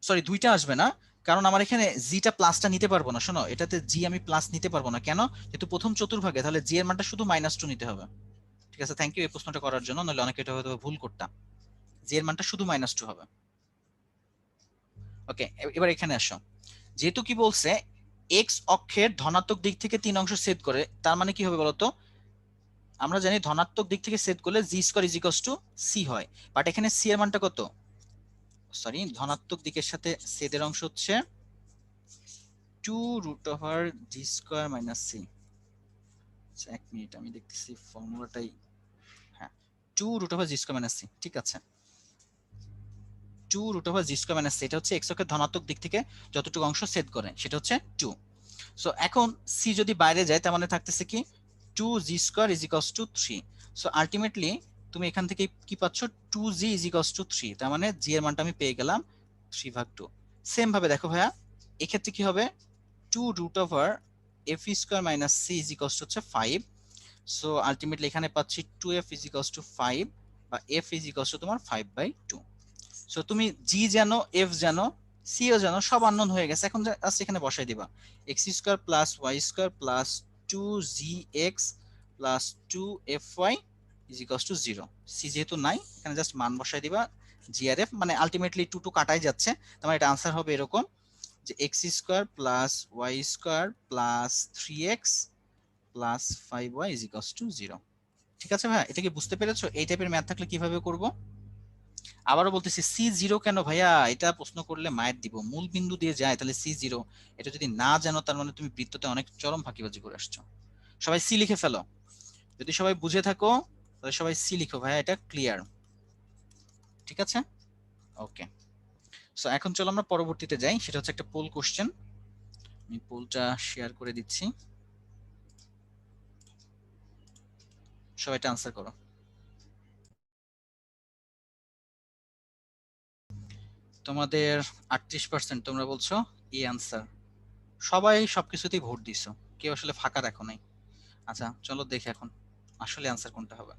সরি দুইটা আসবে না, কারণ আমার এখানে জিটা প্লাসটা নিতে পারবো না, শোনো এটাতে জি আমি প্লাস নিতে পারবো না, কেন, যেহেতু প্রথম চতুর্ভাগে, তাহলে জি এর মানটা শুধু মাইনাস টু নিতে হবে। ঠিক আছে, থ্যাংক ইউ এই প্রশ্নটা করার জন্য, নাহলে অনেকে এটা হয়তো ভুল করতাম, জি এর মানটা শুধু মাইনাস টু হবে। ওকে, এবার এখানে আসো, যেহেতু কি বলছে এক্স অক্ষের ধনাত্মক দিক থেকে 3 অংশ ছেদ করে, তার মানে কি হবে বলতো, আমরা জানি ধনাত্মক দিক থেকে ছেদ করলে g square is equals to c হয়, বাট এখানে সি এর মানটা কত, সরি ধনাত্মক দিকের সাথে ছেদের অংশ হচ্ছে two root over G square minus C. এক মিনিট আমি দেখতেছি ফর্মুলাটাই, হ্যাঁ two root over G square minus C, ঠিক আছে। Two root over G square minus, এটা হচ্ছে এক্স অক্ষের ধনাত্মক দিক থেকে যতটুকু অংশ ছেদ করে সেটা হচ্ছে 2। সো এখন সি যদি বাইরে যায় তার মানে থাকতেছে কি 2g² is equals two 3। So ultimately তুমি এখান থেকে কি পাচ্ছ 2g ইজ ইকুয়ালস টু 3, তার মানে জি এর মানটা আমি পেয়ে গেলাম 3/2। সেম ভাবে দেখো ভাইয়া এক্ষেত্রে কি হবে 2 root over f square minus c is equals to হচ্ছে 5। সো আলটিমেটলি এখানে পাচ্ছি 2f ইজ ইকুয়ালস টু 5 বা f ইজ ইকুয়ালস টু তোমার 5/2। সো তুমি জি জানো, এফ জানো, সিও জানো, সব আননোন হয়ে গেছে। এখন জাস্ট এখানে বসাই দিবা x² plus y² plus 2gx plus 2fy is equals to 0। C যেহেতু নাই এখানে জাস্ট মান বসাই দিবা জি আর এফ, মানে আলটিমেটলি 2 2 কাটাই যাচ্ছে, তার মানে এটা আনসার হবে এরকম যে x² plus y² plus 3x plus 5y is equals to 0। ঠিক আছে ভাই, এটা কি বুঝতে পেরেছো? এই টাইপের ম্যাথ থাকলে কিভাবে করব? আবারও বলতেছি C0 কেন ভাইয়া, এটা প্রশ্ন করলে মায়ের দিব, মূল বিন্দু দিয়ে যায় তাহলে C0। এটা যদি না জানো তার মানে তুমি বৃত্ততে অনেক চরম ফাঁকিবাজি করে আসছো। সবাই সি লিখে ফেলো, যদি সবাই বুঝে থাকো তাহলে সবাই সি লিখো ভাইয়া, এটা ক্লিয়ার। ঠিক আছে, ওকে। সো এখন চলো আমরা পরবর্তীতে যাই, সেটা হচ্ছে একটা পোল কোশ্চেন। আমি পোলটা শেয়ার করে দিচ্ছি, সবাই এটা আনসার করো। তোমাদের 38% তোমরা বলছো এই আনসার, সবাই সবকিছুতেই ভোট দিছো, কেউ আসলে ফাঁকা রাখো নাই। আচ্ছা চলো দেখি এখন আসলে আনসার কোনটা হবে।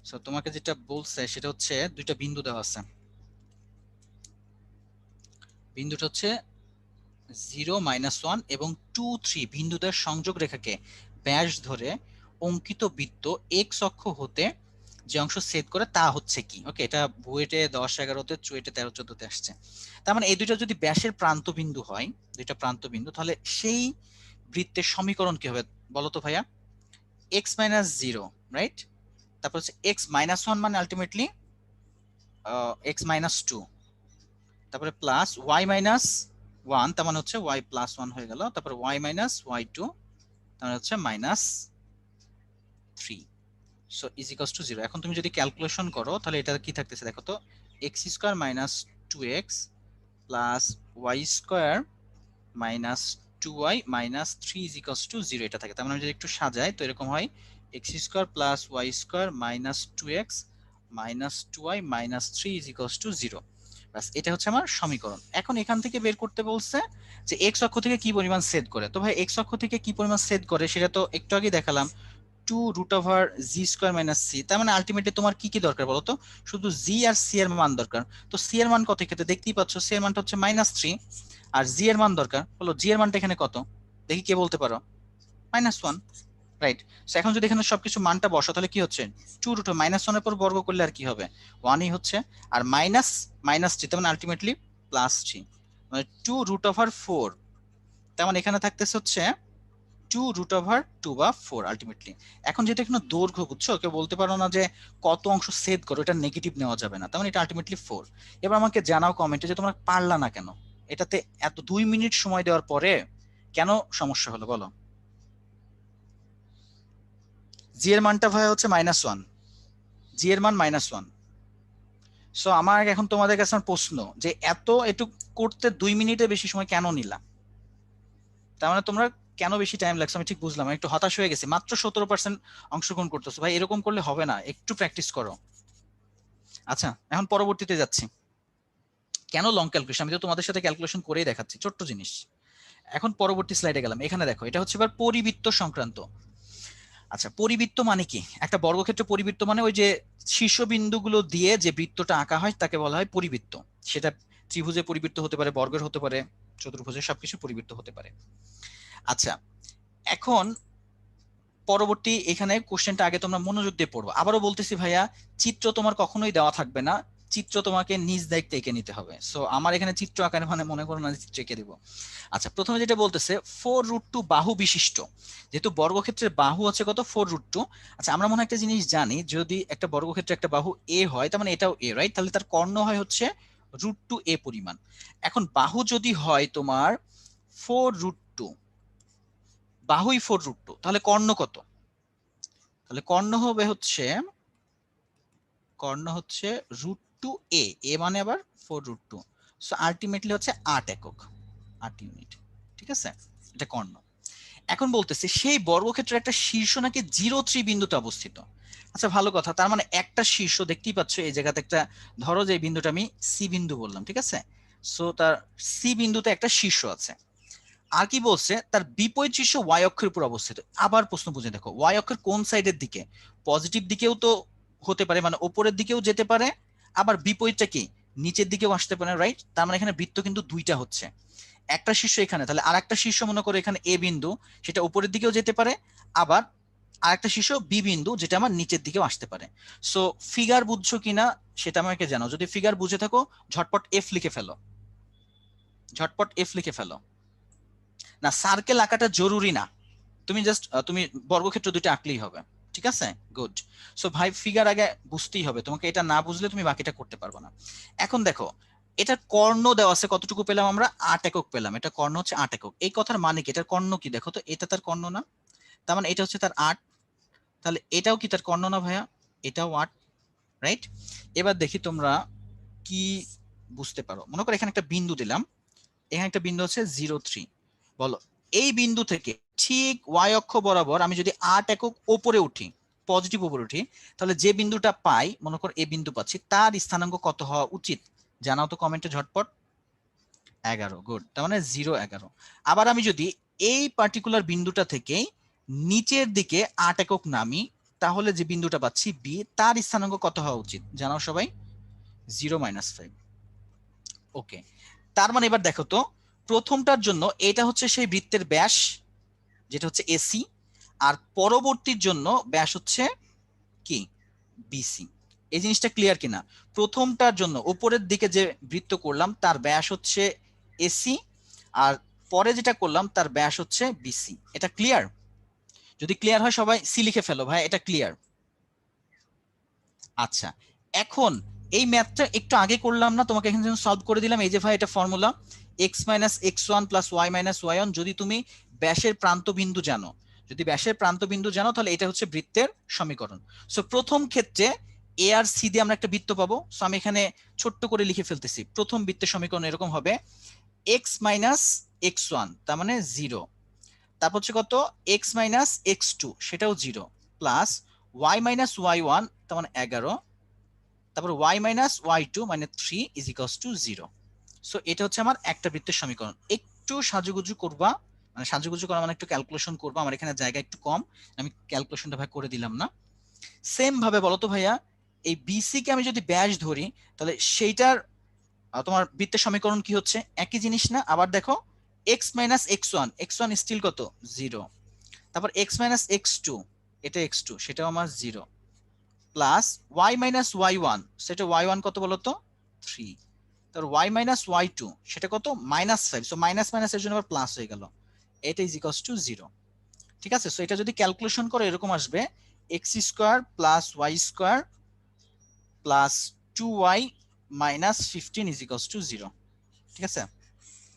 সো তোমাকে যেটা বলছে সেটা হচ্ছে দুইটা বিন্দু দেওয়া আছে, বিন্দুটা হচ্ছে 0 - 1 এবং 2 3 বিন্দুদের সংযোগ রেখাকে ব্যাস ধরে অঙ্কিত বৃত্ত এক্স অক্ষ হতে যে অংশ ছেদ করে তা হচ্ছে কি। ওকে, এটা বুয়েটে 10 11-তে, চুয়েটে 13 14-তে আসছে। তার মানে এই দুইটা যদি ব্যাসের প্রান্ত বিন্দু হয়, দুইটা প্রান্ত বিন্দু, তাহলে সেই বৃত্তের সমীকরণ কি হবে বলো তো ভাইয়া? x - 0, right? তারপর হচ্ছে x - 1 মানে আলটিমেটলি x - 2, তারপরে প্লাস y - 1 তার মানে হচ্ছে y+1 হয়ে গেল, তারপরে y - y2 তার মানে হচ্ছে -3। So is equals to 0। এখন তুমি যদি ক্যালকুলেশন করো তাহলে এটা কি থাকতেছে দেখো তো, x² - 2x plus y² - 2y - 3 is equals to 0 এটা থাকে। তার মানে আমি যদি একটু সাজাই তো এরকম হয় x² plus y² - 2x - 2y - 3 is equals to 0। বাস, এটা হচ্ছে আমার সমীকরণ। এখন এখান থেকে বের করতে বলছে যে এক্স অক্ষ থেকে কি পরিমাণ ছেদ করে। তো ভাই এক্স অক্ষ থেকে কি পরিমাণ ছেদ করে সেটা তো একটু আগে দেখালাম, 2 রুট ওভার জি² - সি। তার মানে আলটিমেটলি তোমার কি কি দরকার বলো তো? শুধু জি আর সি এর মান দরকার। তো সি এর মান কত, ক্ষেত্রে দেখতেই পাচ্ছ সি এর মানটা হচ্ছে -3, আর জি এর মান দরকার বলো, জি এর মানটা এখানে কত দেখি, কে বলতে পারো? -1, রাইট? সো এখন যদি এখানে সবকিছু মানটা বসো তাহলে কি হচ্ছে 2 রুট -1 এর পর বর্গ করলে আর কি হবে 1ই হচ্ছে, আর -3 তার মানে আলটিমেটলি +3, মানে 2 রুট ওভার 4। তার মানে এখানে থাকতেছে হচ্ছে 2 রুট ওভার 2 বা 4 আলটিমেটলি। এখন যেটা এখানে দৈর্ঘ্য, বুঝছো, কেউ বলতে পারো না যে কত অংশ ছেদ করো, এটা নেগেটিভ নেওয়া যাবে না, তার মানে এটা আলটিমেটলি 4। এবার আমাকে জানাও কমেন্টে যে তোমরা পারলা না কেন, এটাতে এত 2 মিনিট সময় দেওয়ার পরে কেন সমস্যা হলো বলো? জি এর মানটা ভাই হচ্ছে -1, জি এর মান -1। সো আমার এখন তোমাদের কাছে আমার প্রশ্ন যে এত এটু করতে 2 মিনিটের বেশি সময় কেন নিলা? তার মানে তোমরা কেন বেশি টাইম লাগছে আমি ঠিক বুঝলাম, আমি একটু হতাশ হয়ে গেছি। মাত্র 17% অংশগ্রহণ করতেছো ভাই, এরকম করলে হবে না, একটু প্র্যাকটিস করো। আচ্ছা এখন পরবর্তীতে যাচ্ছি, কেন লং ক্যালকুলেশন, আমি তো তোমাদের সাথে ক্যালকুলেশন করেই দেখাচ্ছি, ছোট্ট জিনিস। এখন পরবর্তী স্লাইডে গেলাম, এখানে দেখো এটা হচ্ছে এবার পরিবৃত্ত সংক্রান্ত। আচ্ছা পরিবৃত্ত মানে কি? একটা বর্গক্ষেত্র পরিবৃত্ত মানে ওই যে শীর্ষবিন্দুগুলো দিয়ে যে বৃত্তটা আঁকা হয় তাকে বলা হয় পরিবৃত্ত। সেটা ত্রিভুজে পরিবৃত্ত হতে পারে, বর্গের হতে পারে, চতুর্ভুজের, সবকিছু পরিবৃত্ত হতে পারে। আচ্ছা এখন পরবর্তী এখানে কোশ্চেনটা আগে তোমরা মনোযোগ দিয়ে পড়বো। আবারও বলতেছি ভাইয়া, চিত্র তোমার কখনোই দেওয়া থাকবে না, চিত্র তোমাকে নিজ দায়িত্বে এঁকে নিতে হবে। সো আমার এখানে চিত্র আকারে মানে মনে করো না চিত্র এঁকে দিব। আচ্ছা প্রথমে যেটা বলতেছে 4√2 বাহু বিশিষ্ট, যেহেতু বর্গক্ষেত্রের বাহু হচ্ছে কত 4√2। আচ্ছা আমরা মনে হয় একটা জিনিস জানি, যদি একটা বর্গক্ষেত্রে একটা বাহু এ হয় তার মানে এটাও এ, রাইট? তাহলে তার কর্ণ হয় হচ্ছে √2a পরিমাণ। এখন বাহু যদি হয় তোমার 4√2, বাহুই 4√2, তাহলে কর্ণ কত? তাহলে কর্ণ হবে হচ্ছে √3 টু এ, এ মানে আবার 4√2, সো আলটিমেটলি হচ্ছে 8 একক, 8 ইউনিট। ঠিক আছে, এটা কর্ণ। এখন বলতেছে সেই বর্গক্ষেত্রের একটা শীর্ষ নাকি 0, 3 বিন্দুতে অবস্থিত। আচ্ছা ভালো কথা, তার মানে একটা শীর্ষ দেখতেই পাচ্ছ এই জায়গাতে একটা, ধরো যে এই বিন্দুটা আমি সি বিন্দু বললাম, ঠিক আছে, সো তার সি বিন্দুতে একটা শীর্ষ আছে। আর কি বলছে, তার বিপরীত শীর্ষ ওয়াই অক্ষের উপর অবস্থিত। আবার প্রশ্ন বুঝে দেখো, ওয়াই অক্ষের কোন সাইডের দিকে, পজিটিভ দিকেও তো হতে পারে, মানে উপরের দিকেও যেতে পারে, আবার বিপরীতটা কি নিচের দিকেও আসতে পারে, রাইট? তার মানে এখানে বৃত্ত কিন্তু দুইটা হচ্ছে, একটা শীর্ষ এখানে, তাহলে আর একটা শীর্ষ মনে করো এখানে এ বিন্দু, সেটা উপরের দিকেও যেতে পারে, আবার আরেকটা শীর্ষ বি বিন্দু যেটা আমার নিচের দিকেও আসতে পারে। সো ফিগার বুঝছো কিনা সেটা আমাকে জানাও, যদি ফিগার বুঝে থাকো ঝটপট এফ লিখে ফেলো, ঝটপট এফ লিখে ফেলো। না সার্কেল আঁকাটা জরুরি না, তুমি জাস্ট তুমি বর্গক্ষেত্র দুটো আঁকলেই হবে, ঠিক আছে, গুড। সো ভাই ফিগার আগে বুঝতেই হবে তোমাকে, এটা না বুঝলে তুমি বাকিটা করতে পারবে না। এখন দেখো এটার কর্ণ দেওয়া আছে, কতটুকু পেলাম আমরা, 8 একক পেলাম, এটা কর্ণ হচ্ছে 8 একক। এই কথার মানে কি, এটার কর্ণ কি দেখো তো, এটা তার কর্ণ না, তার মানে এটা হচ্ছে তার 8, তাহলে এটাও কি তার কর্ণ না ভাইয়া, এটাও 8, রাইট? এবার দেখি তোমরা কি বুঝতে পারো। মনে করো এখানে একটা বিন্দু দিলাম, এখানে একটা বিন্দু হচ্ছে 0, 3, বলো এই বিন্দু থেকে ঠিক ওয়াই অক্ষ বরাবর আমি যদি 8 একক ওপরে উঠি, পজিটিভ উপরে উঠি, তাহলে যে বিন্দুটা পাই, মনে করো এই বিন্দু পাচ্ছি, তার স্থানাঙ্ক কত হওয়া উচিত জানাও তো কমেন্টে ঝটপট। 11, গুড, তার মানে 0, 11। আবার আমি যদি এই পার্টিকুলার বিন্দুটা থেকে নিচের দিকে 8 একক নামি, তাহলে যে বিন্দুটা পাচ্ছি বি, তার স্থানাঙ্ক কত হওয়া উচিত জানাও সবাই, 0, -5। ওকে, তার মানে এবার দেখো তো, প্রথমটার জন্য এটা হচ্ছে সেই বৃত্তের ব্যাস যেটা হচ্ছে এসি, আর পরবর্তীর জন্য ব্যাস হচ্ছে কি, বিসি। এই জিনিসটা ক্লিয়ার কিনা? প্রথমটার জন্য উপরের দিকে যে বৃত্ত করলাম তার ব্যাস হচ্ছে এসি, আর পরে যেটা করলাম তার ব্যাস হচ্ছে বিসি। এটা ক্লিয়ার? যদি ক্লিয়ার হয় সবাই সি লিখে ফেলো ভাই, এটা ক্লিয়ার। আচ্ছা, এখন এই ম্যাথটা একটু আগে করলাম না, তোমাকে এখানে সলভ করে দিলাম, এই যে ভাই এটা ফর্মুলা x-x1 + y-y1। যদি তুমি ব্যাসের প্রান্ত বিন্দু জানো, যদি ব্যাসের প্রান্ত বিন্দু জানো তাহলে এটা হচ্ছে বৃত্তের সমীকরণ। সো প্রথম ক্ষেত্রে এ আর সি দিয়ে আমরা একটা বৃত্ত পাবো, সো আমি এখানে ছোট্ট করে লিখে ফেলতেছি, প্রথম বৃত্তের সমীকরণ এরকম হবে x-x1 তার মানে 0, তারপর হচ্ছে কত x-x2 সেটাও 0, প্লাস y-y1 তার মানে 11, তারপর y-y2 মানে 3 = 0। সো এটা হচ্ছে আমার একটা বৃত্তের সমীকরণ। একটু সাজুগুজু করবা, মানে সাজুগুজু করা মানে একটু ক্যালকুলেশন করবা, আমার এখানে জায়গা একটু কম, আমি ক্যালকুলেশনটা ভাই করে দিলাম না। সেম ভাবে বলো তো ভাইয়া, এই বিসি কে আমি যদি ব্যাস ধরি তাহলে সেইটার তোমার বৃত্তের সমীকরণ কি হচ্ছে, একই জিনিস না? আবার দেখো x-x1 স্টিল কত 0, তারপর x-x2 এটা x2 সেটাও আমার 0, প্লাস y-y1 সেটা y1 কত বলতো 3, তার y-y2 সেটা কত -5, সো মাইনাস মাইনাস এর জন্য আবার প্লাস হয়ে গেল, এটা = 0। ঠিক আছে, সো এটা যদি ক্যালকুলেশন করো এরকম আসবে x² + y² + 2y - 15 = 0। ঠিক আছে,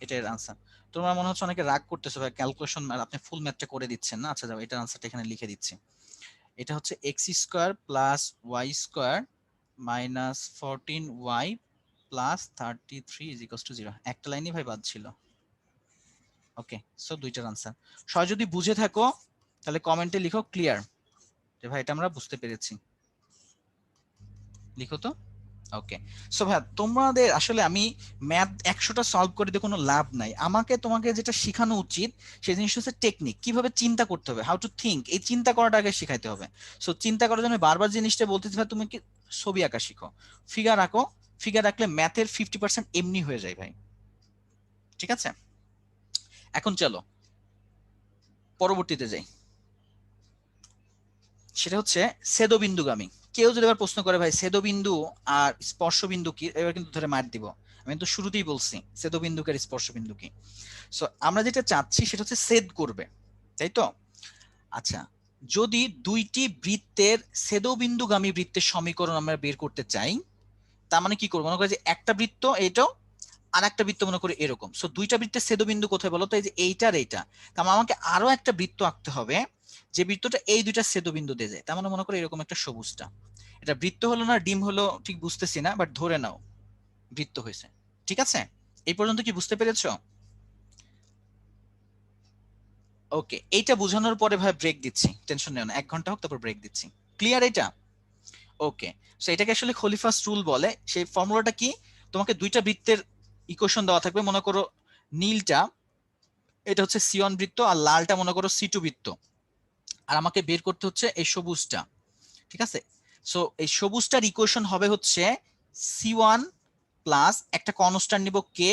এটার আনসার। তোমরা মনে হচ্ছে অনেকে রাগ করতেছো ভাই, ক্যালকুলেশন আপনি ফুল ম্যাথটা করে দিচ্ছেন না। আচ্ছা যাও, এটার আনসারটা এখানে লিখে দিচ্ছি। এটা হচ্ছে x² + y² - 14y + 33 = 0। একটা লাইনই ভাই বাদ ছিল। ওকে, সো দুইটার আনসার। সবাই যদি বুঝে থাকো তাহলে কমেন্টে লিখো ক্লিয়ার, যে ভাই এটা আমরা বুঝতে পেরেছি, লিখো তো। ওকে, সো ভাই তোমাদের আসলে আমি ম্যাথ 100টা সলভ করে দিয়ে কোনো লাভ নাই, আমাকে তোমাকে যেটা শেখানো উচিত সেই জিনিসটা হচ্ছে টেকনিক, কিভাবে চিন্তা করতে হবে, হাউ টু থিঙ্ক, এই চিন্তা করাটা আগে শেখাইতে হবে। সো চিন্তা করার জন্য বারবার জিনিসটা বলতেছি ভাই, তুমি কি ছবি আঁকা শিখো, ফিগার আঁকো, ফিগার আঁকলে ম্যাথের 50% এমনি হয়ে যায় ভাই। ঠিক আছে, এখন চলো পরবর্তীতে যাই, সেটা হচ্ছে ছেদবিন্দুগামী। কেউ যদি এবার প্রশ্ন করে ভাই ছেদবিন্দু আর স্পর্শবিন্দু কি, এবার কিন্তু ধরে মার দিব, আমি কিন্তু শুরুতেই বলছি ছেদবিন্দুকে আর স্পর্শবিন্দু কি। সো আমরা যেটা চাচ্ছি সেটা হচ্ছে ছেদ করবে, তাই তো? আচ্ছা, যদি দুইটি বৃত্তের ছেদবিন্দুগামী বৃত্তের সমীকরণ আমরা বের করতে চাই, তার মানে কি করবো, মনে করি যে একটা বৃত্ত এটাও, আর একটা বৃত্ত মনে করি এরকম, সো দুইটা বৃত্তের ছেদবিন্দু কোথায় বলো তো, এই যে এইটা আর এইটা, তার মানে আমাকে আরো একটা বৃত্ত আঁকতে হবে যে বৃত্তটা এই দুইটা ছেদবিন্দু দিয়ে যায়, তার মানে মনে করো এরকম একটা সবুজটা, এটা বৃত্ত হলো না ডিম হলো ঠিক বুঝতেছি না, বাট ধরে নাও বৃত্ত হয়েছে। ঠিক আছে, এই পর্যন্ত কি বুঝতে পেরেছো? ওকে, এইটা বোঝানোর পরে ভাই ব্রেক দিচ্ছি, টেনশন নিও না, 1 ঘন্টা হোক তারপর ব্রেক দিচ্ছি। ক্লিয়ার এটা? ওকে, সো এটাকে আসলে খলিফাস রুল বলে। সেই ফর্মুলাটা কি? তোমাকে দুইটা বৃত্তের ইকুয়েশন দেওয়া থাকবে, মনে করো নীলটা এটা হচ্ছে সি1 বৃত্ত আর লালটা মনে করো সি2 বৃত্ত, আর আমাকে বের করতে হচ্ছে এই সবুজটা। ঠিক আছে, সো এই সবুজটার ইকুয়েশন হবে হচ্ছে সি1 প্লাস একটা কনস্ট্যান্ট নিব কে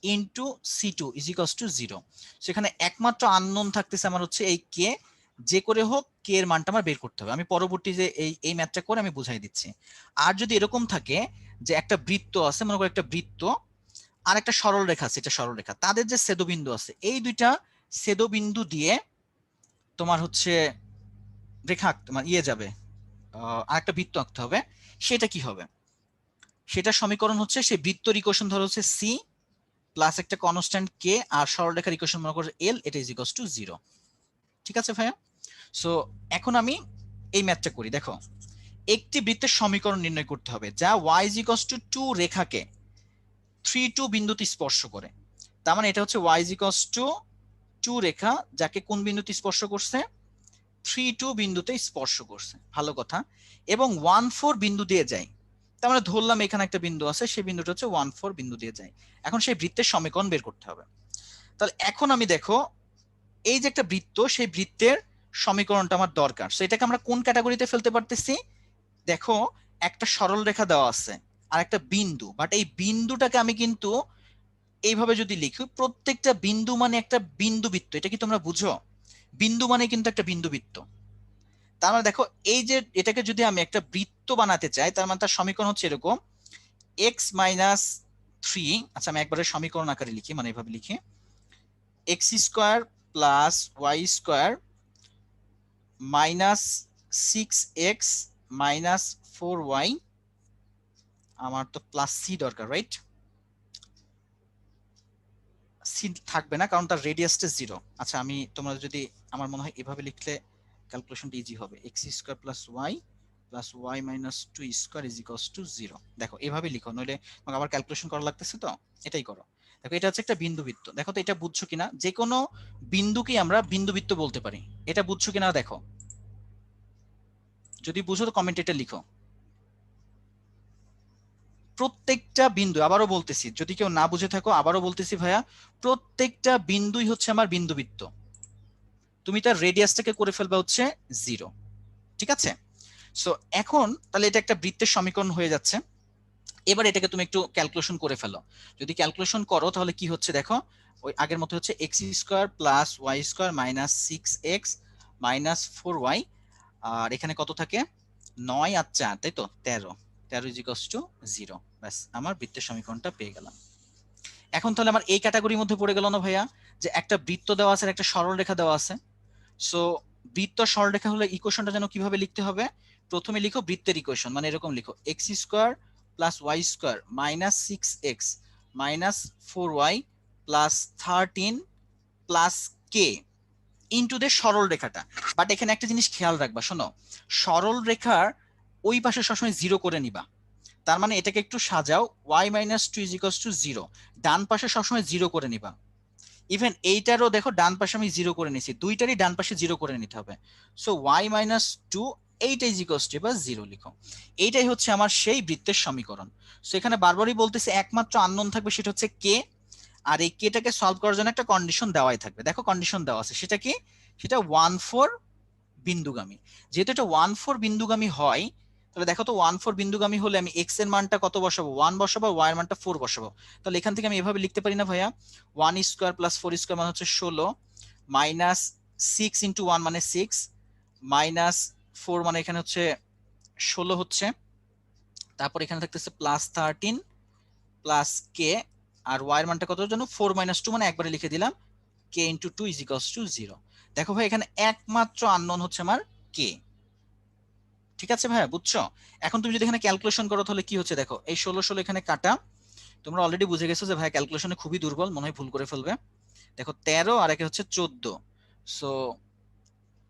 into C two is equals to 0। সেখানে একমাত্র আননোন থাকতেছে আমার হচ্ছে এই কে, যে করে হোক কে এর মানটা আমার বের করতে হবে। আমি পরবর্তী যে এই ম্যাথটা করে আমি বুঝাই দিচ্ছি। আর যদি এরকম থাকে যে একটা বৃত্ত আছে, মনে করো একটা বৃত্ত আর একটা সরল রেখা আছে, এটা সরল রেখা, তাদের যে ছেদবিন্দু আছে এই দুইটা ছেদবিন্দু দিয়ে তোমার হচ্ছে রেখা আঁকতে মানে ইয়ে যাবে, আরেকটা বৃত্ত আঁকতে হবে। সেটা কি হবে? সেটা সমীকরণ হচ্ছে সেই বৃত্তর ইকুয়েশন ধরো হচ্ছে সি প্লাস একটা কনস্ট্যান্ট কে আর সরলরেখার ইকুয়েশন মনে করো এল, এটা ইজ ইকুয়ালস টু 0। ঠিক আছে ভাইয়া? সো এখন আমি এই ম্যাথটা করি। দেখো, একটি বৃত্তের সমীকরণ নির্ণয় করতে হবে যা y ইজ ইকুয়ালস টু 2 রেখাকে 3 2 বিন্দুতে স্পর্শ করে। তার মানে এটা হচ্ছে y ইজ ইকুয়ালস টু 2 রেখা যাকে কোন বিন্দুতে স্পর্শ করছে? 3 2 বিন্দুতে স্পর্শ করছে। ভালো কথা। এবং 1 4 বিন্দু দিয়ে যায়। তার মানে ধরলাম এখানে একটা বিন্দু আছে, সেই বিন্দুটা হচ্ছে 1 4 বিন্দু দিয়ে যায়। এখন সেই বৃত্তের সমীকরণ বের করতে হবে। তাহলে এখন আমি দেখো এই যে একটা বৃত্ত, সেই বৃত্তের সমীকরণটা আমার দরকার। সো এটাকে আমরা কোন ক্যাটাগরিতে ফেলতে পারতেছি? দেখো, একটা সরল রেখা দেওয়া আছে আর একটা বিন্দু, বাট এই বিন্দুটাকে আমি কিন্তু এইভাবে যদি লিখি, প্রত্যেকটা বিন্দু মানে একটা বিন্দু বৃত্ত। এটা কি তোমরা বুঝো? বিন্দু মানে কিন্তু একটা বিন্দু বৃত্ত। তার মানে দেখো, এই যে এটাকে যদি আমি একটা বৃত্ত বানাতে চাই, তার মানে তার সমীকরণ হচ্ছে এরকম এক্স মাইনাস 3। আচ্ছা, আমি একবারে সমীকরণ আকারে লিখি, মানে এইভাবে লিখি x square plus y square minus 6x minus 4y। আমার তো প্লাস সি দরকার, রাইট? সি থাকবে না কারণ তার রেডিয়াসটা 0। আচ্ছা, আমি তোমরা যদি আমার মনে হয় এভাবে লিখলে ক্যালকুলেশনটা ইজি হবে। X square plus y minus 2 square is equals to 0। দেখো এভাবে লিখো, নইলে তোমাকে আবার ক্যালকুলেশন করা লাগতেছে, তো এটাই করো। দেখো, এটা হচ্ছে একটা বিন্দুবৃত্ত। দেখো তো এটা বুঝছো কিনা? যে কোনো বিন্দুকেই আমরা বিন্দুবৃত্ত বলতে পারি। এটা বুঝছো কিনা দেখো, যদি বুঝো তো কমেন্টে এটা লিখো। প্রত্যেকটা বিন্দু, আবারও বলতেছি, যদি কেউ না বুঝে থাকো আবারও বলতেছি ভাইয়া, প্রত্যেকটা বিন্দুই হচ্ছে আমার বিন্দুবৃত্ত। তুমি তার রেডিয়াসটাকে করে ফেলবে হচ্ছে 0। ঠিক আছে? সো এখন তাহলে এটা একটা বৃত্তের সমীকরণ হয়ে যাচ্ছে। এবার এটাকে তুমি একটু ক্যালকুলেশন করে ফেলো। যদি ক্যালকুলেশন করো তাহলে কি হচ্ছে দেখো, ওই আগের মতো হচ্ছে x square plus y square minus 6x minus 4y। আর এখানে কত থাকে? 9 আর 4, তাই তো 13। 13 ইজ ইকুয়ালস টু 0। ব্যাস, আমার বৃত্তের সমীকরণটা পেয়ে গেলাম। এখন তাহলে আমার এই ক্যাটাগরির মধ্যে পড়ে গেল না ভাইয়া, যে একটা বৃত্ত দেওয়া আছে আর একটা সরল রেখা দেওয়া আছে। সো বৃত্ত সরল রেখা হলে ইকুয়েশনটা যেন কিভাবে লিখতে হবে? প্রথমে লিখো বৃত্তের ইকুয়েশন, মানে এরকম লিখো x square plus y square minus 6x minus 4y plus 13 plus k into দে সরল রেখাটা। বাট এখানে একটা জিনিস খেয়াল রাখবা, শোনো, সরল রেখার ওই পাশে সবসময় 0 করে নিবা। তার মানে এটাকে একটু সাজাও, y minus 2 is equals to 0, ডান পাশে সবসময় 0 করে নিবা। ইভেন এইটারও দেখো ডান পাশে আমি 0 করে নিছি, দুইটারই ডান পাশে 0 করে নিতে হবে। সো y মাইনাস 2 এইটা ইজ ইকুয়ালস টু বা 0 লিখো। এইটাই হচ্ছে আমার সেই বৃত্তের সমীকরণ। সো এখানে বারবারই বলতেছে একমাত্র আননোন থাকবে, সেটা হচ্ছে কে। আর এই কেটাকে সলভ করার জন্য একটা কন্ডিশন দেওয়াই থাকবে। দেখো কন্ডিশন দেওয়া আছে, সেটা কি? সেটা 1 4 বিন্দুগামী। যেহেতু এটা 1 4 বিন্দুগামী হয়, তাহলে দেখো তো 1 4 বিন্দুগামী হলে আমি এক্স এর মানটা কত বসাবো? 1 বসাবো, ওয়াই এর মানটা 4 বসাবো। তাহলে এখান থেকে আমি এভাবে লিখতে পারি না ভাইয়া, 1 স্কোয়ার প্লাস 4 স্কোয়ার মানে হচ্ছে 16 মাইনাস 6 ইন্টু 1 মানে 6 মাইনাস 4 মানে এখানে হচ্ছে 16 হচ্ছে, তারপর এখানে থাকতেছে প্লাস 13 প্লাস কে, আর ওয়াই এর মানটা কত জানো? 4 মাইনাস 2 মানে একবারে লিখে দিলাম কে ইন্টু 2 ইজ ইকুয়ালস টু 0। দেখো ভাই, এখানে একমাত্র আননোন হচ্ছে আমার কে। ঠিক আছে ভাইয়া, বুঝছো? এখন তুমি যদি এখানে ক্যালকুলেশন করো তাহলে কি হচ্ছে দেখো, এই 16 16 এখানে কাটা। তোমরা অলরেডি বুঝে গেছো যে ভাই ক্যালকুলেশনে খুবই দুর্বল, মনে হয় ভুল করে ফেলবে। দেখো 13 আর একে হচ্ছে 14। সো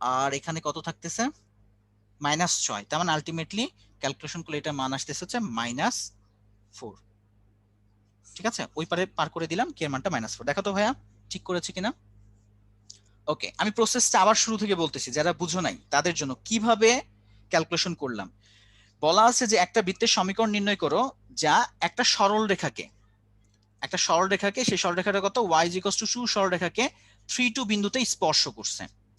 আর এখানে কত থাকতেছে? -6, তার মানে আলটিমেটলি ক্যালকুলেশন করলে এটা মান আসতেছে হচ্ছে -4। ঠিক আছে, ওই পারে পার করে দিলাম, কে এর মানটা -4। দেখো তো ভাইয়া ঠিক করেছি কিনা। ওকে, আমি প্রসেসটা আবার শুরু থেকে বলতেছি, যারা বুঝো নাই তাদের জন্য কিভাবে ক্যালকুলেশন করলাম। বলা আছে যে একটা বৃত্তের সমীকরণ নির্ণয় করো যা একটা সরল রেখাকে সেই সরলরেখাটা কত y = 2 সরলরেখাকে 3 2 বিন্দুতে স্পর্শ করছে।